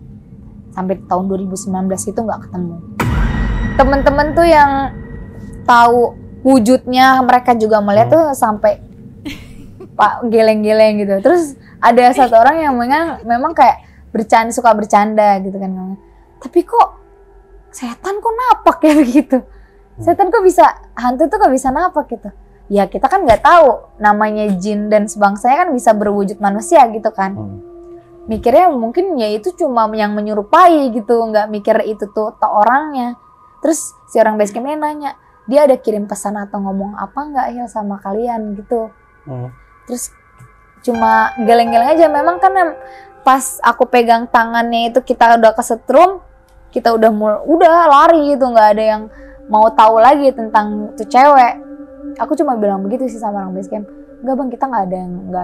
Sampai tahun 2019 itu nggak ketemu. Temen-temen tuh yang tahu wujudnya, mereka juga melihat tuh sampai pak geleng-geleng gitu. Terus ada satu orang yang memang kayak suka bercanda gitu kan. Tapi kok setan kok napak ya begitu? Setan kok bisa, hantu tuh kok bisa napak gitu? Ya kita kan nggak tahu, namanya jin dan sebangsanya kan bisa berwujud manusia gitu kan. Mikirnya mungkin ya itu cuma yang menyerupai gitu, nggak mikir itu tuh orangnya. Terus si orang basecampnya nanya, dia ada kirim pesan atau ngomong apa nggak ya sama kalian gitu. Terus cuma geleng-geleng aja. Memang kan pas aku pegang tangannya itu kita udah kesetrum, kita udah lari gitu, nggak ada yang mau tahu lagi tentang tuh cewek. Aku cuma bilang begitu sih sama orang basecamp, nggak bang, kita nggak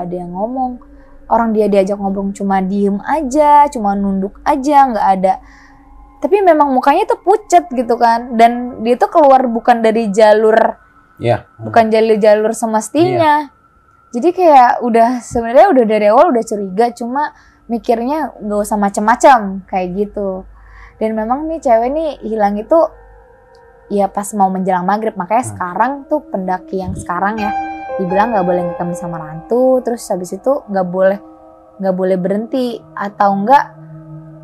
ada yang ngomong. Orang dia diajak ngobrol cuma diem aja, cuma nunduk aja, nggak ada. Tapi memang mukanya tuh pucet gitu kan, dan dia tuh keluar bukan dari jalur, bukan jalur semestinya. Jadi kayak sebenarnya udah dari awal udah curiga, cuma mikirnya nggak usah macam-macam kayak gitu. Dan memang nih cewek nih hilang itu ya pas mau menjelang maghrib, makanya sekarang tuh pendaki yang sekarang ya dibilang nggak boleh ketemu sama hantu, terus habis itu nggak boleh berhenti, atau enggak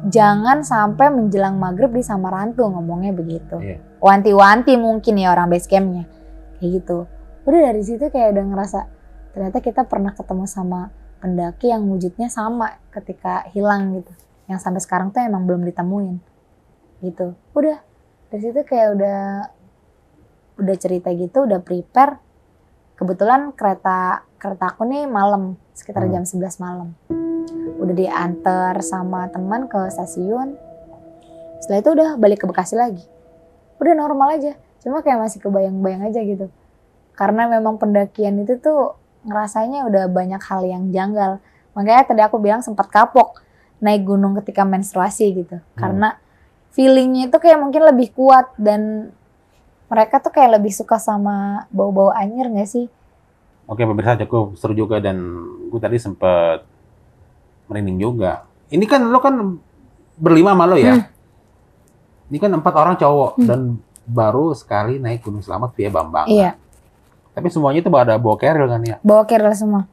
jangan sampai menjelang maghrib di Samarantu, ngomongnya begitu. Wanti-wanti mungkin ya orang basecampnya kayak gitu. Udah dari situ kayak udah ngerasa ternyata kita pernah ketemu sama pendaki yang wujudnya sama ketika hilang gitu, yang sampai sekarang tuh emang belum ditemuin gitu. Udah dari situ kayak udah cerita gitu, udah prepare. Kebetulan kereta aku nih malam, sekitar jam 11 malam. Udah diantar sama teman ke stasiun. Setelah itu udah balik ke Bekasi lagi. Udah normal aja, cuma kayak masih kebayang-bayang aja gitu. Karena memang pendakian itu tuh ngerasanya udah banyak hal yang janggal. Makanya tadi aku bilang sempat kapok naik gunung ketika menstruasi gitu. Karena feelingnya itu kayak mungkin lebih kuat, dan mereka tuh kayak lebih suka sama bau-bau anyir nggak sih? Oke, pemirsa, cukup seru juga, dan gue tadi sempet merinding juga. Ini kan lo kan berlima sama lo ya? Ini kan 4 orang cowok, dan baru sekali naik Gunung Selamat via Bambang. Iya. Tapi semuanya itu bawa keril kan ya? Bawa keril semua.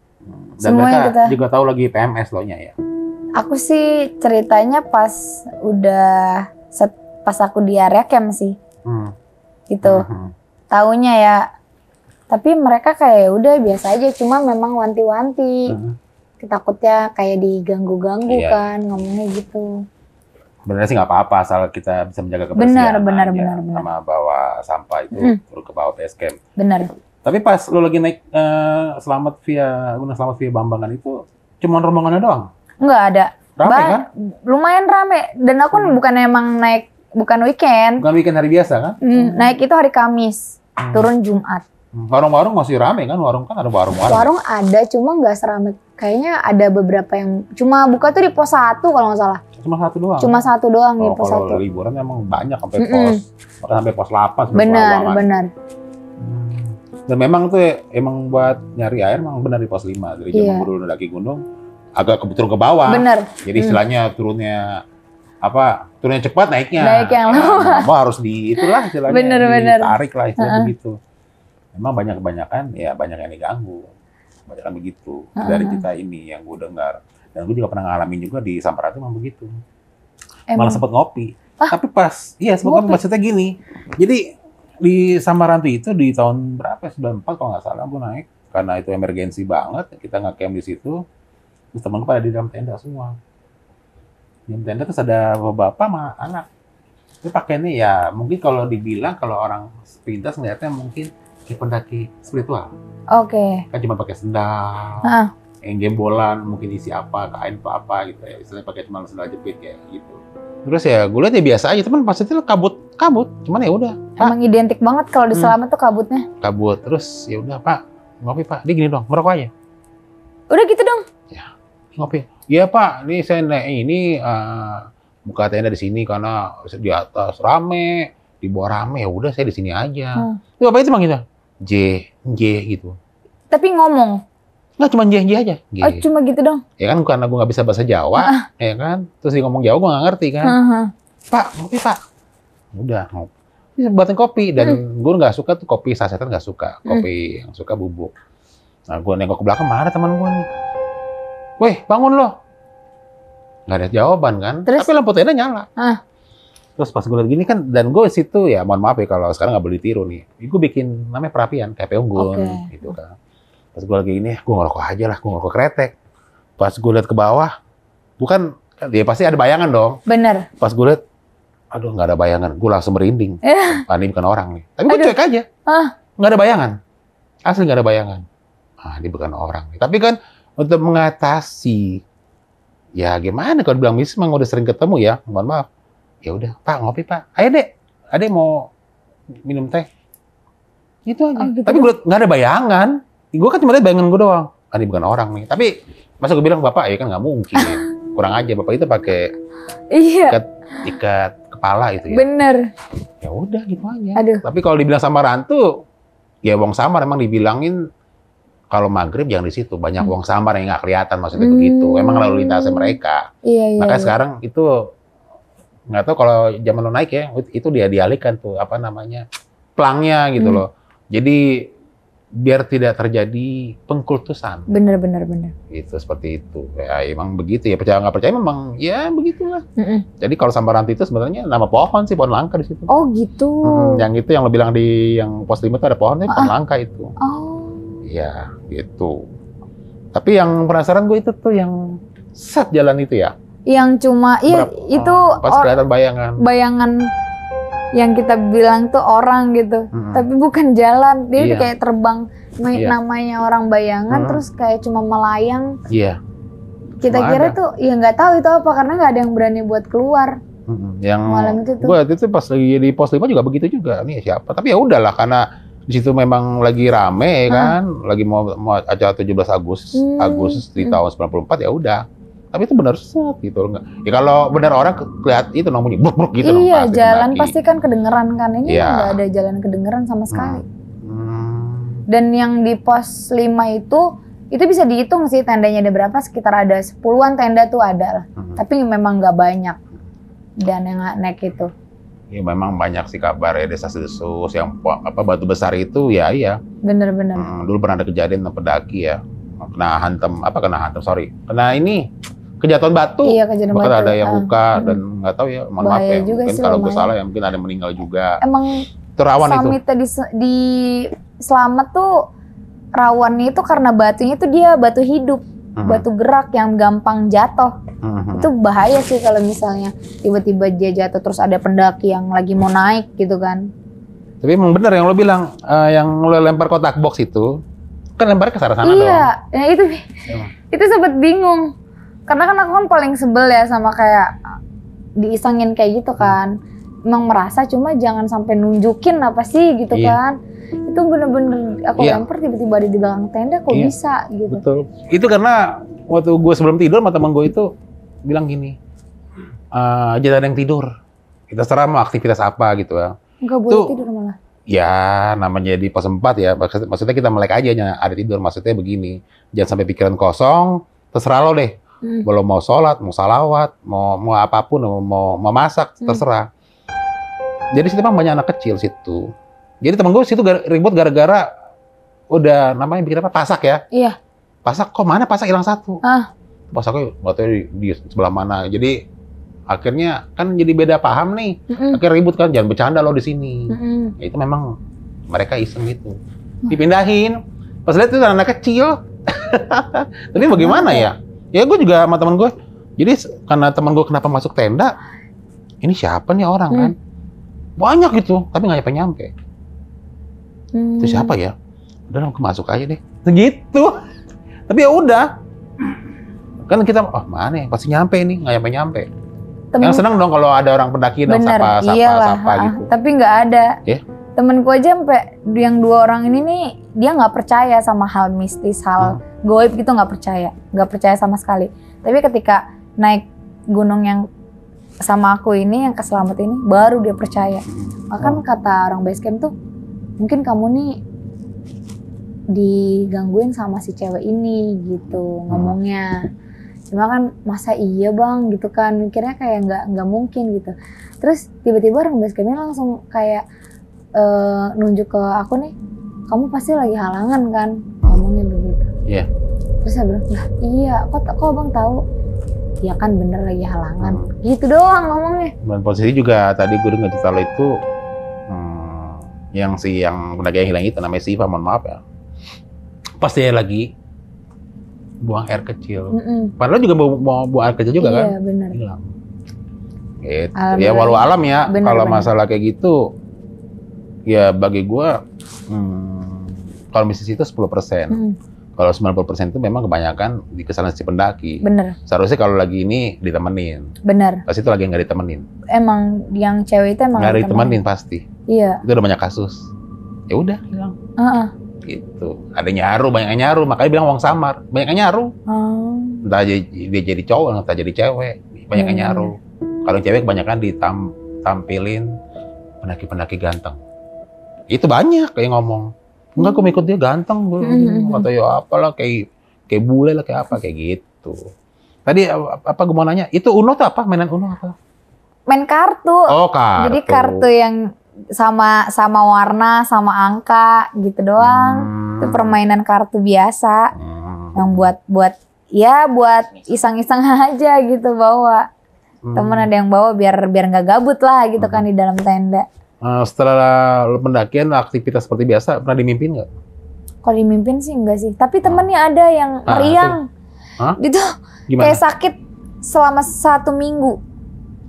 Dan mereka juga tahu lagi PMS lo nya ya? Aku sih ceritanya pas aku di area camp sih. Gitu. Taunya ya. Tapi mereka kayak udah biasa aja, cuma memang wanti-wanti. Takutnya kayak diganggu-ganggu kan, ngomongnya gitu. Sebenarnya sih nggak apa-apa, asal kita bisa menjaga kebersihan. Benar. Sama bawa sampah itu turun ke bawah base camp. Benar. Tapi pas lo lagi naik Gunung Selamat via Bambangan itu, cuma rombongannya doang? Nggak ada. Rame kan? Lumayan rame. Dan aku bukan emang naik, bukan weekend. Bukan weekend hari biasa kan? Naik itu hari Kamis, turun Jumat. Warung-warung masih rame kan? Warung kan ada warung-warung. Warung ada, cuma nggak serame. Kayaknya ada beberapa yang cuma buka tuh di pos 1 kalau nggak salah. Cuma satu doang? Cuma satu doang di pos 1. Kalau liburan emang banyak sampai bahkan sampai pos 8. Benar. Dan memang tuh emang buat nyari air emang benar di pos 5. Dari zaman dulu daki gunung agak turun ke bawah. Benar. Jadi istilahnya turunnya cepat, naiknya. Naik yang lama. Harus itulah istilahnya. Benar. Ditarik lah istilahnya begitu. Memang banyak yang diganggu. Banyak begitu dari kita ini yang gue dengar. Dan gue juga pernah ngalamin juga di Samarantu memang begitu. Malah sempat ngopi. Tapi sempat maksudnya gini. Jadi di Samarantu itu di tahun berapa? 94 kalau nggak salah gue naik. Karena itu emergensi banget. Kita nge-camp di situ. Terus temen gue pada di dalam tenda semua. Di dalam tenda terus ada bapak sama anak. Itu pakaiannya ya mungkin kalau dibilang kalau orang sepintas ngeliatnya mungkin kayak pendaki spiritual. Oke. Kan cuma pakai sendal. Yang gembolan mungkin isi apa, kain apa gitu ya. Istilahnya pakai cuma sendal jepit kayak gitu. Terus ya gue lihat ya biasa aja, teman pas itu kabut. Cuman ya udah. Emang identik banget kalau di Selamat tuh kabutnya. Kabut. Terus ya udah Pak, ngopi Pak. Dia gini dong, merokok aja. Udah gitu dong. Ya, ngopi. Iya Pak, ini saya buka tenda di sini karena di atas rame, di bawah rame. Ya udah saya di sini aja. Itu Bapak itu emang gitu. J gitu. Tapi ngomong. Nggak, cuma J aja. G. Oh, cuma gitu dong. Ya kan karena gue nggak bisa bahasa Jawa, ya kan. Terus dia ngomong Jawa gue nggak ngerti kan. Pak, ngopi Pak. Udah ngopi. Dia buatin kopi dan gue nggak suka tuh kopi sasetan, nggak suka. Kopi yang suka bubuk. Nah gue nengok ke belakang, mana teman gue nih. Weh, bangun loh. Nggak ada jawaban kan. Terus? Tapi lampu tenda nyala. Terus pas gue lihat gini kan, dan gue situ ya mohon maaf ya kalau sekarang nggak boleh ditiru nih. Gue bikin namanya perapian, kayak unggun gitu kan. Pas gue lagi ini, gue ngerokok aja lah, gue ngerokok kretek. Pas gue lihat ke bawah, bukan, dia pasti ada bayangan dong. Bener. Pas gue lihat, aduh nggak ada bayangan, gue langsung merinding. Ini bukan orang nih. Tapi gue cuek aja, nggak ada bayangan. Asli nggak ada bayangan. Ini bukan orang nih. Tapi kan untuk mengatasi, ya gimana kalau dibilang misalnya memang udah sering ketemu ya, mohon maaf. Ya udah, Pak ngopi Pak. Ayo Dek, Adek mau minum teh. Itu aja. Gitu. Tapi gue nggak ada bayangan. Gue kan cuma lihat bayangan gue doang. Ini bukan orang nih. Tapi masa gue bilang Bapak ya kan nggak mungkin. Kurang aja Bapak itu pakai ikat kepala itu ya. Bener. Ya udah gitu aja. Aduh. Tapi kalau dibilang sama rantu, ya wong samar emang dibilangin kalau maghrib jangan di situ. Banyak wong samar yang nggak kelihatan maksudnya begitu. Emang lalu lintasnya mereka. Iya. Makanya sekarang itu nggak tahu kalau zaman lo naik ya, itu dia dialihkan tuh apa namanya pelangnya gitu loh. Jadi biar tidak terjadi pengkultusan. Bener. Itu seperti itu. Ya emang begitu ya, percaya nggak percaya memang ya begitulah. Jadi kalau Sambaranti itu sebenarnya nama pohon sih, pohon langka di situ. Oh gitu. Yang itu yang lo bilang di yang pos 5 itu ada pohonnya, pohon langka itu. Oh. Iya, gitu. Tapi yang penasaran gue itu tuh yang set jalan itu ya. Yang cuma itu pas kelihatan bayangan yang kita bilang tuh orang gitu, tapi bukan jalan, dia kayak terbang, namanya orang bayangan, terus kayak cuma melayang. Iya. Kita kira tuh, ya nggak tahu itu apa karena nggak ada yang berani buat keluar. Yang malam itu tuh. Gue itu pas lagi di pos 5 juga begitu juga, nih siapa? Tapi ya udahlah karena di situ memang lagi rame kan, lagi mau acara 17 Agustus di tahun 94 ya udah. Tapi itu benar set gitu enggak. Ya kalau benar orang lihat itu namanya bruk gitu dong. Iya, jalan pasti kan kedengeran kan. Ini nggak ada jalan kedengeran sama sekali. Dan yang di pos 5 itu bisa dihitung sih tendanya ada berapa, sekitar ada 10-an tenda tuh ada lah. Tapi memang nggak banyak. Dan yang naik itu. Ya memang banyak sih kabar ya desas-desus yang apa batu besar itu ya iya. Bener. Dulu pernah ada kejadian pendaki ya. Kena hantam, kena ini kejatuhan batu. Iya, kejatuhan batu. Ada yang luka dan nggak tahu ya, mohon maaf ya. Mungkin kalau gue salah ya mungkin ada yang meninggal juga. Emang itu rawan itu. Summitnya di Selamat tuh rawannya itu karena batunya tuh dia batu hidup, batu gerak yang gampang jatuh. Itu bahaya sih kalau misalnya tiba-tiba dia jatuh terus ada pendaki yang lagi mau naik gitu kan. Tapi emang bener yang lo bilang, yang lo lempar kotak box itu, kan lemparnya ke sana-sana dong. Iya, ya itu sempet bingung. Karena kan aku kan paling sebel ya sama kayak diisengin kayak gitu kan. Emang merasa cuma jangan sampai nunjukin apa sih gitu kan. Itu bener-bener aku lempar tiba-tiba ada di belakang tenda kok bisa gitu. Betul. Itu karena waktu gue sebelum tidur sama teman gue itu bilang gini, jangan ada yang tidur. Kita serah mau aktivitas apa gitu ya. Enggak boleh tidur malah. Ya namanya di pos 4 ya, maksudnya kita melek aja ada tidur. Maksudnya begini, jangan sampai pikiran kosong, terserah lo deh. Belum mau sholat, mau salawat, mau apapun, mau masak, terserah. Jadi situ memang banyak anak kecil situ. Jadi temen gue situ ribut gara-gara udah namanya bikin apa, pasak ya? Iya. Pasak, kok mana pasak hilang satu? Pasaknya nggak tahu di sebelah mana. Jadi akhirnya kan jadi beda paham nih. Akhirnya ribut kan, jangan bercanda lo di sini. Ya, itu memang mereka iseng gitu. Dipindahin. Pas lihat itu anak kecil. Tapi bagaimana ya? Ya gue juga sama temen gue. Jadi karena temen gue kenapa masuk tenda, ini siapa nih orang kan? Banyak gitu, tapi nggak nyampe. Itu siapa ya? Udah aku masuk aja deh. Gitu. Tapi ya udah. Kan kita, mana ya? Pasti nyampe nih, nggak nyampe. Yang seneng dong kalau ada orang pendaki dong, bener, sapa iyalah, gitu. tapi nggak ada. Ya? Temenku aja sampai yang 2 orang ini nih, dia nggak percaya sama hal mistis, hal goib gitu, nggak percaya sama sekali. Tapi ketika naik gunung yang sama aku ini, yang keselamat ini, baru dia percaya. Bahkan kata orang base camp tuh, mungkin kamu nih digangguin sama si cewek ini gitu ngomongnya. Cuma kan masa iya bang gitu kan, mikirnya kayak nggak mungkin gitu. Terus tiba-tiba orang base campnya langsung kayak nunjuk ke aku nih, kamu pasti lagi halangan kan, ngomongnya begitu. Iya. Terus saya bilang, lah iya, kok bang tahu? Ya kan bener lagi halangan, gitu doang ngomongnya. Dan posisi juga tadi gue dengar cerita lo itu, yang pendaki yang hilang itu namanya Siva, mohon maaf ya. Pas dia lagi buang air kecil, padahal juga mau buang air kecil juga kan? Iya benar. Hilang. Gitu. Ya walau alam ya, kalau masalah kayak gitu, ya bagi gue, kalau bisnis itu 10%. Kalau 90% itu memang kebanyakan di kesalahan si pendaki. Bener. Seharusnya kalau lagi ini ditemenin. Bener. Pas itu lagi nggak ditemenin. Emang yang cewek itu emang nggak ditemenin pasti. Iya. Itu udah banyak kasus. Ya udah hilang. Gitu. Ada nyaru, banyak yang nyaru. Makanya bilang uang samar. Banyak yang nyaru. Entah dia jadi cowok, entah jadi cewek. Banyak yang nyaru. Kalau cewek kebanyakan ditampilin pendaki-pendaki ganteng. Itu banyak kayak ngomong. Enggak, aku ikut dia ganteng, atau ya apalah kayak bule lah, kayak apa, kayak gitu. Tadi apa gue mau nanya, itu Uno tuh apa? Mainan Uno apa? Main kartu. Oh, kartu. Jadi kartu yang sama warna, sama angka gitu doang. Itu permainan kartu biasa. Yang buat iseng-iseng aja gitu bawa. Temen ada yang bawa biar nggak gabut lah gitu kan di dalam tenda. Setelah pendakian, aktivitas seperti biasa, pernah dimimpin nggak? Kalau dimimpin sih enggak sih. Tapi temennya ada yang meriang. Gitu. Kayak sakit selama 1 minggu.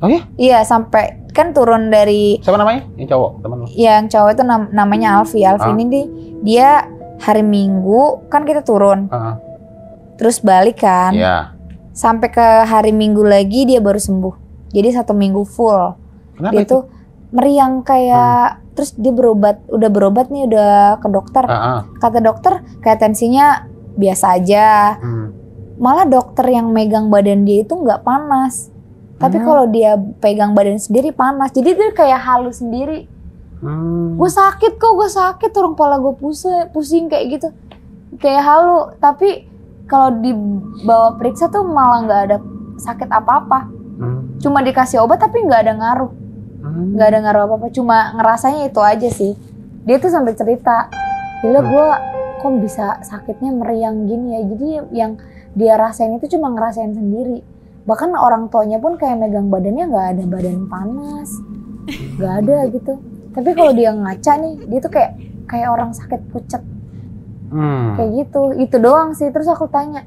Oh ya? Iya, sampai kan turun dari... Siapa namanya? Yang cowok, teman lo? Yang cowok itu namanya Alfi. Alfi ini dia hari Minggu, kan kita turun. Terus balik kan. Iya. Sampai ke hari Minggu lagi dia baru sembuh. Jadi 1 minggu full. Kenapa dia itu? Tuh meriang kayak terus dia udah berobat nih, udah ke dokter. Kata dokter kayak tensinya biasa aja. Malah dokter yang megang badan dia itu nggak panas. Tapi kalau dia pegang badan sendiri panas. Jadi dia kayak halu sendiri. Gue sakit, orang kepala gue pusing kayak gitu. Kayak halu, tapi kalau dibawa periksa tuh malah nggak ada sakit apa-apa. Cuma dikasih obat tapi nggak ada ngaruh. Nggak ada ngaruh apa-apa, cuma ngerasanya itu aja sih. Dia tuh sampai cerita, gila gue kok bisa sakitnya meriang gini ya. Jadi yang dia rasain itu cuma ngerasain sendiri. Bahkan orang tuanya pun kayak megang badannya nggak ada badan panas, nggak ada gitu. Tapi kalau dia ngaca nih, dia tuh kayak orang sakit pucet, kayak gitu. Itu doang sih. Terus aku tanya,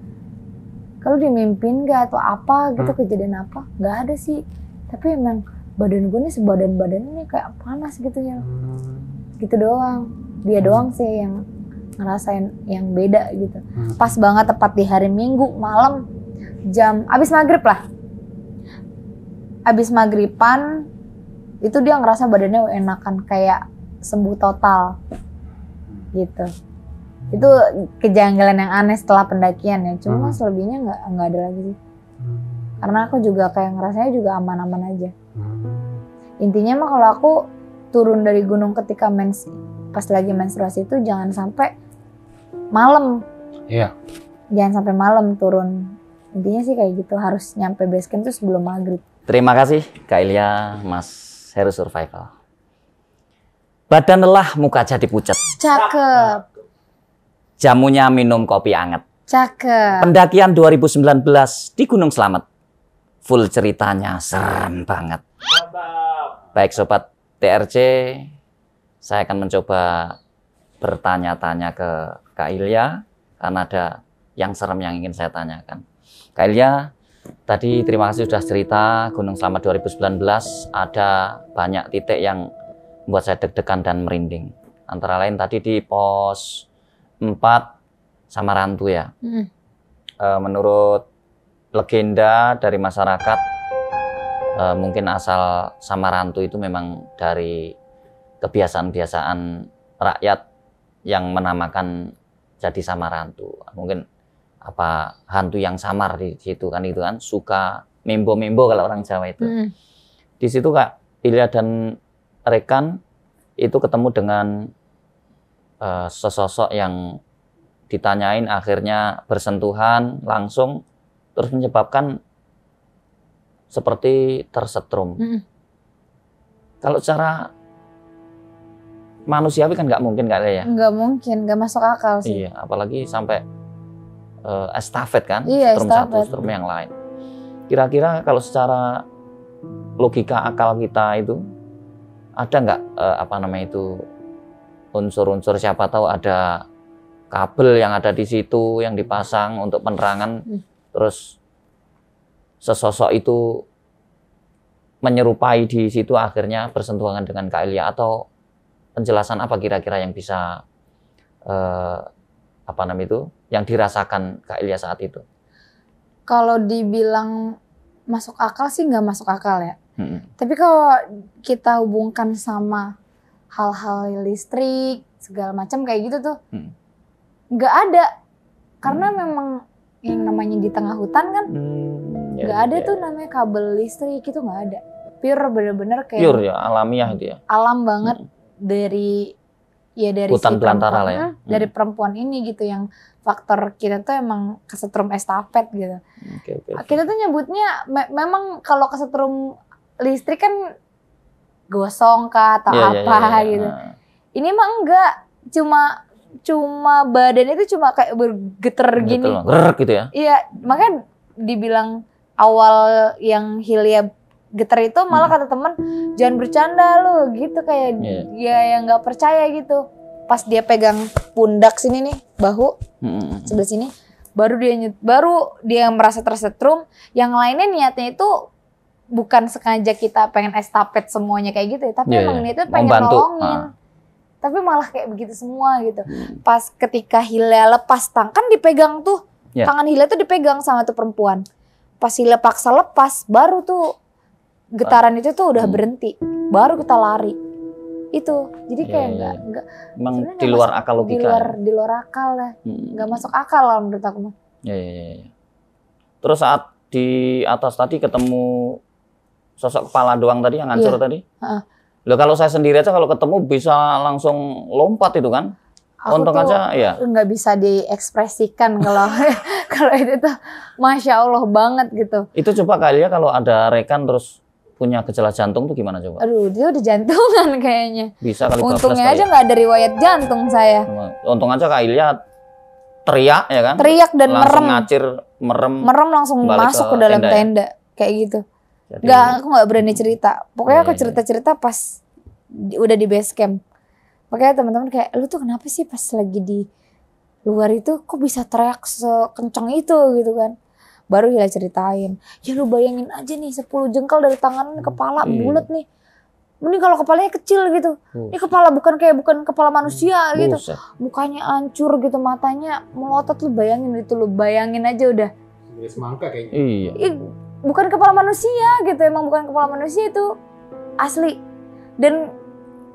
kalau dimimpin nggak atau apa gitu, kejadian apa? Nggak ada sih. Tapi emang badan gue nih sebadan ini kayak panas gitu ya. Gitu doang. Dia doang sih yang ngerasain yang beda gitu. Pas banget tepat di hari Minggu malam jam abis maghrib lah. Abis maghriban itu dia ngerasa badannya enakan, kayak sembuh total gitu. Itu kejanggalan yang aneh setelah pendakian ya. Cuma selebihnya nggak ada lagi sih. Karena aku juga kayak ngerasanya juga aman-aman aja. Intinya mah kalau aku turun dari gunung ketika pas lagi menstruasi itu jangan sampai malam. Iya. Jangan sampai malam turun. Intinya sih kayak gitu, harus nyampe base camp tuh sebelum maghrib. Terima kasih Kak Ilya, Mas Heru Survival. Badan lelah, muka jadi pucat. Cakep. Jamunya minum kopi anget. Cakep. Pendakian 2019 di Gunung Slamet. Full ceritanya serem banget. Baik Sobat TRC, saya akan mencoba bertanya-tanya ke Kak Ilya, karena ada yang serem yang ingin saya tanyakan. Kak Ilya, tadi terima kasih sudah cerita Gunung Slamet 2019, ada banyak titik yang membuat saya deg-degan dan merinding. Antara lain tadi di pos 4 Samarantu ya. Menurut legenda dari masyarakat, mungkin asal Samarantu itu memang dari kebiasaan-kebiasaan rakyat yang menamakan jadi Samarantu. Mungkin apa hantu yang samar di situ kan, itu kan suka membo-membo kalau orang Jawa itu. Di situ Kak Ilya dan rekan itu ketemu dengan sesosok yang ditanyain akhirnya bersentuhan langsung terus menyebabkan seperti tersetrum. Kalau secara manusiawi kan nggak mungkin Kak Ilya ya? Nggak mungkin, nggak masuk akal sih. Iya, apalagi sampai estafet kan, Iya, strum satu, estafet. strum yang lain. Kira-kira kalau secara logika akal kita itu ada nggak apa namanya itu unsur-unsur, siapa tahu ada kabel yang ada di situ yang dipasang untuk penerangan, terus sesosok itu menyerupai di situ akhirnya bersentuhan dengan Kak Ilya, atau penjelasan apa kira-kira yang bisa apa namanya itu yang dirasakan Kak Ilya saat itu? Kalau dibilang masuk akal sih nggak masuk akal ya. Tapi kalau kita hubungkan sama hal-hal listrik segala macam kayak gitu tuh nggak ada, karena memang yang namanya di tengah hutan kan nggak ada tuh namanya kabel listrik, itu nggak ada. Pure bener-bener kayak Pure ya, alamiah itu ya. alam banget dari Hutan belantara lah ya. Dari perempuan ini gitu, yang faktor kita tuh emang kesetrum estafet gitu. Oke. Kita tuh nyebutnya memang kalau kesetrum listrik kan gosong kah atau apa gitu. Nah, Ini mah enggak, cuma badan itu cuma kayak bergetar gini. Gerak gitu ya. Iya, makanya dibilang awal yang Hilya getar itu malah kata temen jangan bercanda lu gitu, kayak dia yang nggak percaya gitu. Pas dia pegang pundak sini nih, bahu sebelah sini, baru dia merasa tersetrum. Yang lainnya niatnya itu bukan sengaja kita pengen estafet semuanya kayak gitu ya, tapi emang niatnya pengen membantu. nolongin. Tapi malah kayak begitu semua gitu. Pas ketika Hilya lepas kan dipegang tuh, tangan Hilya tuh dipegang sama tuh perempuan. Pas Hilya paksa lepas, baru tuh getaran itu tuh udah berhenti, baru kita lari. Itu jadi kayak enggak emang di luar akal logika. Di luar akal lah. Enggak masuk akal lah menurut aku mah. Ya. Terus saat di atas tadi ketemu sosok kepala doang tadi yang hancur tadi. Loh, kalau saya sendiri aja kalau ketemu bisa langsung lompat itu kan. Untung aja ya. Nggak bisa diekspresikan kalau kalau itu tuh Masya Allah banget gitu. Itu coba kali ya kalau ada rekan terus punya gejala jantung tuh gimana coba? Aduh, dia udah jantungan kayaknya. Bisa kali. Untungnya aja nggak ada riwayat jantung saya. Untung aja Kak Ilya teriak ya kan? Teriak dan langsung merem. ngacir, merem Langsung masuk ke dalam tenda. Kayak gitu. Jadi, aku nggak berani cerita. Pokoknya aku cerita-cerita pas udah di base camp. Makanya teman-teman kayak, lu tuh kenapa sih pas lagi di luar itu kok bisa teriak sekencang itu gitu kan. Baru Hilya ceritain, ya lu bayangin aja nih 10 jengkal dari tangan kepala bulat nih. Ini kalau kepalanya kecil gitu. Ini kepala bukan kepala manusia gitu. Mukanya hancur gitu, matanya melotot, lu bayangin aja udah. Semangka kayaknya. Iya. Bukan kepala manusia gitu, emang bukan kepala manusia itu asli. Dan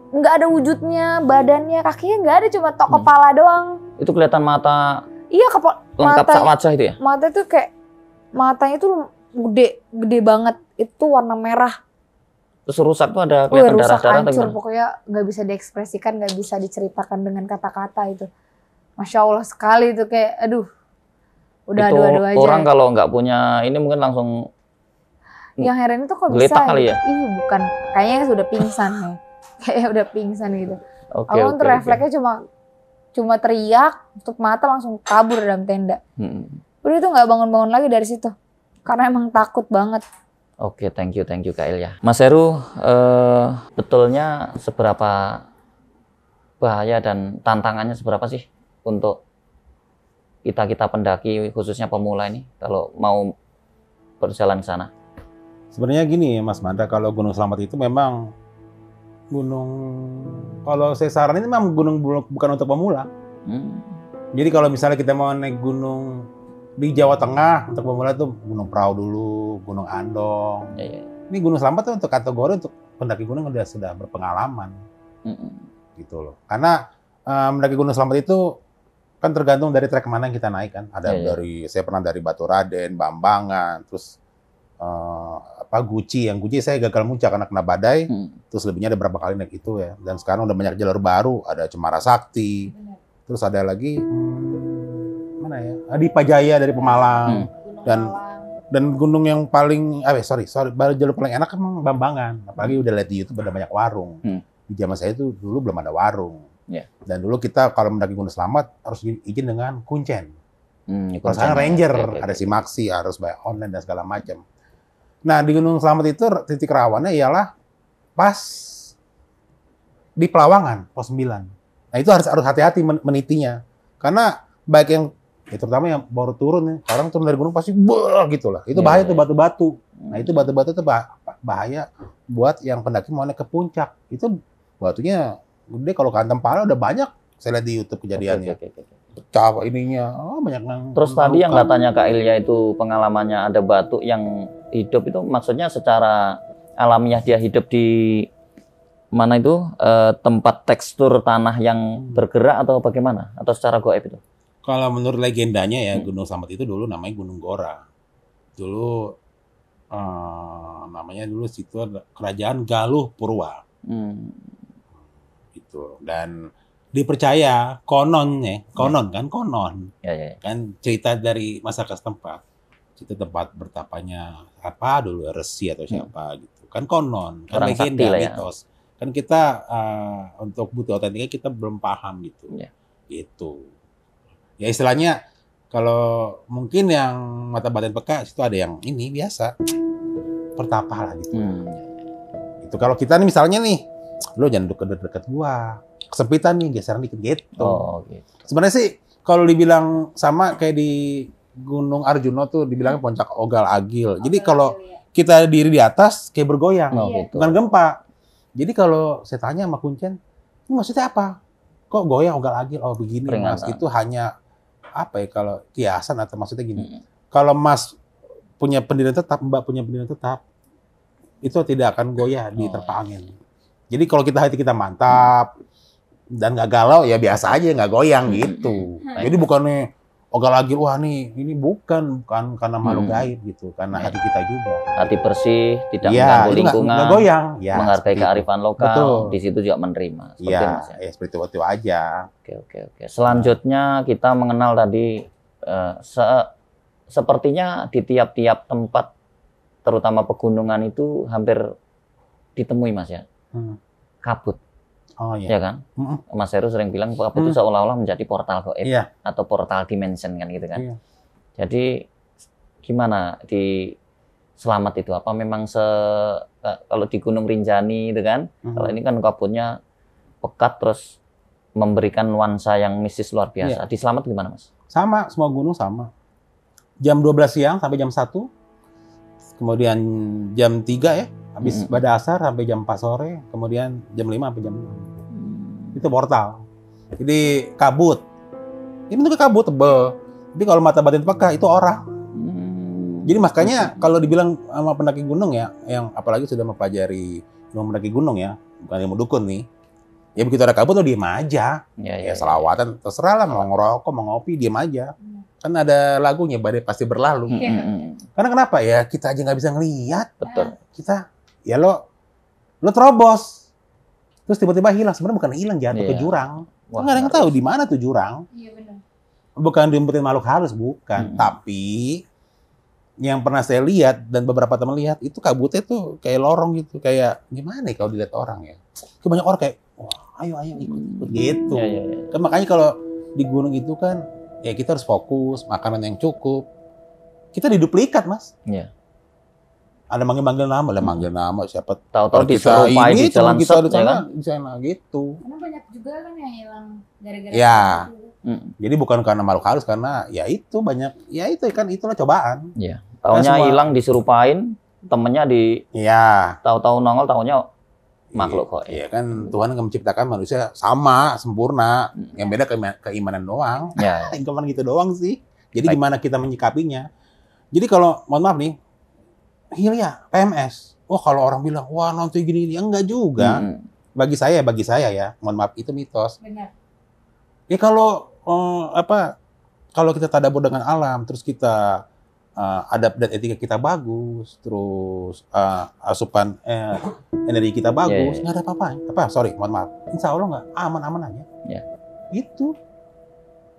nggak ada wujudnya, badannya, kakinya nggak ada, cuma tok kepala doang. Itu kelihatan mata. Iya, lengkap sak wajah itu ya? Mata itu kayak matanya tuh gede banget, itu warna merah. Terus rusak tuh ada kelihatan darah-darah atau gimana? Pokoknya nggak bisa diekspresikan, nggak bisa diceritakan dengan kata-kata itu. Masya Allah sekali itu, kayak aduh. Udah itu adu-adu aja. Orang kalau nggak punya ini mungkin langsung yang heran itu kok bisa kali ya? Bukan, kayaknya sudah pingsan ya. Kayak udah pingsan gitu. Oke. Aku refleksnya cuma teriak, tutup mata langsung kabur dalam tenda. Udah itu nggak bangun-bangun lagi dari situ. Karena emang takut banget. Oke, thank you Kak Ilya. Mas Heru, betulnya seberapa bahaya dan tantangannya seberapa sih untuk kita pendaki khususnya pemula ini kalau mau berjalan ke sana? Sebenarnya gini Mas Manda, kalau Gunung Slamet itu memang kalau saya saranin memang gunung bukan untuk pemula. Jadi kalau misalnya kita mau naik gunung di Jawa Tengah untuk pemula itu Gunung Prau dulu, Gunung Andong. Ini Gunung Slamet tuh untuk kategori untuk pendaki gunung yang sudah berpengalaman. Gitu loh. Karena mendaki Gunung Slamet itu kan tergantung dari trek mana yang kita naik kan. Ada saya pernah dari Baturaden, Bambangan, terus Guci. Yang Guci saya gagal muncak karena kena badai. Terus lebihnya ada berapa kali naik itu ya. Dan sekarang udah banyak jalur baru. Ada Cemara Sakti. Terus ada lagi mana ya? Adipa Jaya dari Pemalang. Dan gunung yang paling, jalur paling enak emang Bambangan. Apalagi udah lihat di YouTube ada banyak warung. Di zaman saya itu dulu belum ada warung. Dan dulu kita kalau mendaki Gunung Slamet harus izin dengan kuncen. Kalau sekarang Ranger, ada Simaksi, harus bayar online dan segala macam. Nah di Gunung Slamet itu titik rawannya ialah pas di Pelawangan, pos 9. Nah itu harus hati-hati menitinya. Karena baik yang terutama yang baru turun nih, orang turun dari gunung pasti gitu lah. Itu bahaya tuh batu-batu. Nah itu batu-batu itu bahaya buat yang pendaki mau naik ke puncak. Itu batunya gede, kalau kantem pala udah banyak. Saya lihat di YouTube kejadiannya. Pecah ininya, banyak yang. Terus tadi yang katanya Kak Ilya itu pengalamannya ada batu yang hidup itu maksudnya secara alamiah dia hidup di mana itu tempat tekstur tanah yang bergerak atau bagaimana? Atau secara goib itu? Kalau menurut legendanya ya, Gunung Slamet itu dulu namanya Gunung Gora. Dulu namanya situ ada kerajaan Galuh Purwa. Gitu. Dan dipercaya konon kan cerita dari masyarakat setempat. Itu tempat bertapanya apa dulu Resi atau siapa gitu. Kan konon, kan legenda, mitos. Kan kita untuk bukti otentiknya kita belum paham gitu. Gitu. Ya istilahnya kalau mungkin yang mata batin peka itu ada yang ini biasa pertapa lah gitu. Itu kalau kita nih misalnya nih, lo jangan deket-deket gua, kesempitan nih geseran dikit gitu. Gitu. Sebenarnya sih kalau dibilang sama kayak di Gunung Arjuna tuh dibilangnya puncak Ogal Agil. Jadi kalau kita diri di atas kayak bergoyang, bukan gempa. Jadi kalau saya tanya sama Kuncen, ini maksudnya apa? Kok goyang Ogal Agil? Oh begini Mas, itu hanya apa ya kalau kiasan atau maksudnya gini. Kalau Mas punya pendirian tetap, Mbak punya pendirian tetap, itu tidak akan goyah di terpa angin. Jadi kalau hati kita mantap dan nggak galau ya biasa aja nggak goyang gitu. Jadi bukannya Ogal Agil wah nih ini bukan karena makhluk gaib gitu, karena hati kita juga. Hati bersih, tidak mengganggu lingkungan, nggak goyang, menghargai kearifan lokal, di situ juga menerima. Seperti itu aja. Oke. Selanjutnya kita mengenal tadi sepertinya di tiap-tiap tempat, terutama pegunungan itu hampir ditemui Mas ya, kabut. Ya kan? Mas Heru sering bilang kabut itu seolah-olah menjadi portal gaib atau portal dimension kan gitu kan. Jadi gimana di Slamet itu? Apa memang kalau di Gunung Rinjani itu kan? Kalau ini kan kabutnya pekat terus memberikan nuansa yang mistis luar biasa. Di Slamet gimana Mas? Sama, semua gunung sama. Jam 12 siang sampai jam 1. Kemudian jam 3 ya. Habis pada asar sampai jam 4 sore, kemudian jam 5 sampai jam 6. Itu portal. Jadi kabut. Ini bentuknya kabut tebel. Tapi kalau mata batin peka itu orang. Jadi makanya kalau dibilang sama pendaki gunung ya, yang apalagi sudah mempelajari mendaki gunung ya, bukan yang mau dukun nih. Ya begitu ada kabut tuh diem aja. Ya selawatan terserah lah, mau ngerokok, mau ngopi, diem aja. Kan ada lagunya badai pasti berlalu. Karena kenapa ya? Kita aja nggak bisa ngelihat. Betul. Kita ya lo terobos, terus tiba-tiba hilang. Sebenarnya bukan hilang, jatuh ke jurang. Nggak ada yang tahu di mana tuh jurang. Bukan diumpetin makhluk halus, bukan. Tapi yang pernah saya lihat dan beberapa teman lihat itu kabutnya tuh kayak lorong gitu, kayak gimana ya kalau dilihat orang ya? Banyak orang kayak, wah ayo ikut gitu. Kan makanya kalau di gunung itu kan ya kita harus fokus, makanan yang cukup. Kita diduplikat Mas. Ada manggil nama, siapa tahu diserupai di jalan set, ya kan? Gitu. Karena banyak juga kan yang hilang gara-gara itu. Jadi bukan karena makhluk halus, karena ya itu banyak, ya itu kan itulah cobaan. Taunya hilang diserupain, temennya tahu-tahu nongol, taunya makhluk kok. Iya kan Tuhan yang menciptakan manusia sama, sempurna. Yang beda keimanan doang. Keimanan gitu doang sih. Jadi gimana kita menyikapinya. Jadi kalau, mohon maaf nih, Hilya, PMS. wah kalau orang bilang, wah nonton gini-gini, enggak juga. Bagi saya ya, mohon maaf itu mitos. Benar. Ya kalau kalau kita tadabbur dengan alam, terus kita adab dan etika kita bagus, terus asupan energi kita bagus, nggak ada apa-apa. Sorry, mohon maaf. Insya Allah nggak aman-aman aja. Ya. Itu.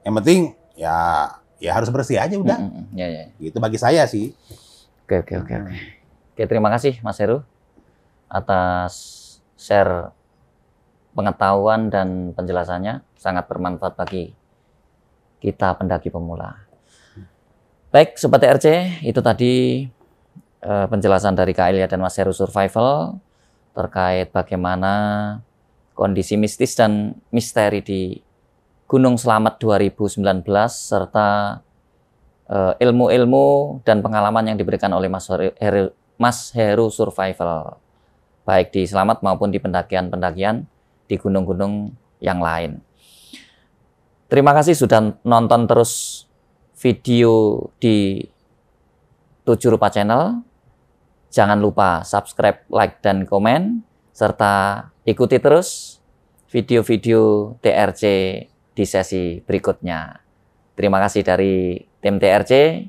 Yang penting ya harus bersih aja udah. Ya. Itu bagi saya sih. Oke, terima kasih Mas Heru atas share pengetahuan dan penjelasannya, sangat bermanfaat bagi kita pendaki pemula. Baik, Sobat TRC, itu tadi penjelasan dari Kak Ilya dan Mas Heru Survival terkait bagaimana kondisi mistis dan misteri di Gunung Slamet 2019 serta ilmu-ilmu dan pengalaman yang diberikan oleh Mas Heru Survival, baik di Slamet maupun di pendakian-pendakian di gunung-gunung yang lain. Terima kasih sudah nonton terus video di 7 Rupa Channel. Jangan lupa subscribe, like, dan komen, serta ikuti terus video-video TRC di sesi berikutnya. Terima kasih dari tim TRC.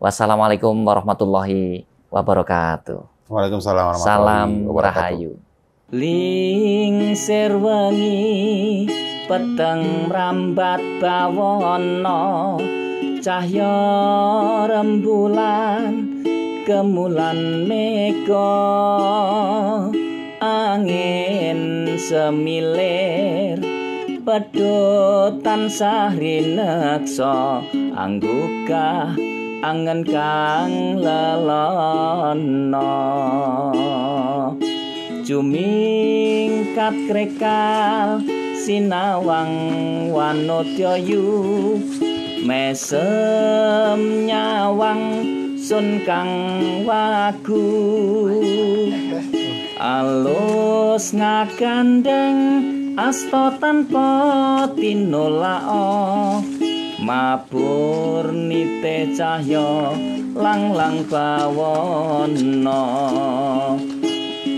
Wassalamualaikum warahmatullahi wabarakatuh. Waalaikumsalam warahmatullahi Salam wabarakatuh. Rahayu. Lingsir wengi peteng mrambat bawana, cahya rembulan kemulan mega, angin semilir pedhot tansah rineksa, anggukah angen kang lelana. Jumingkat krekal sinawang wanodyayu, mesem nyawang sun kang wagu, alus ngagandeng asta tanpa tinolak, mabur nite cahya lang-lang bawana,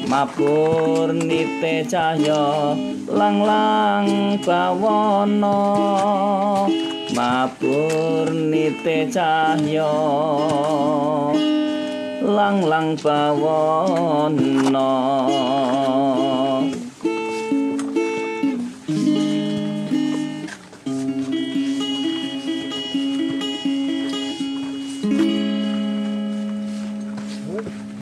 mabur nite cahya lang-lang bawana, mabur nite cahya lang-lang bawana.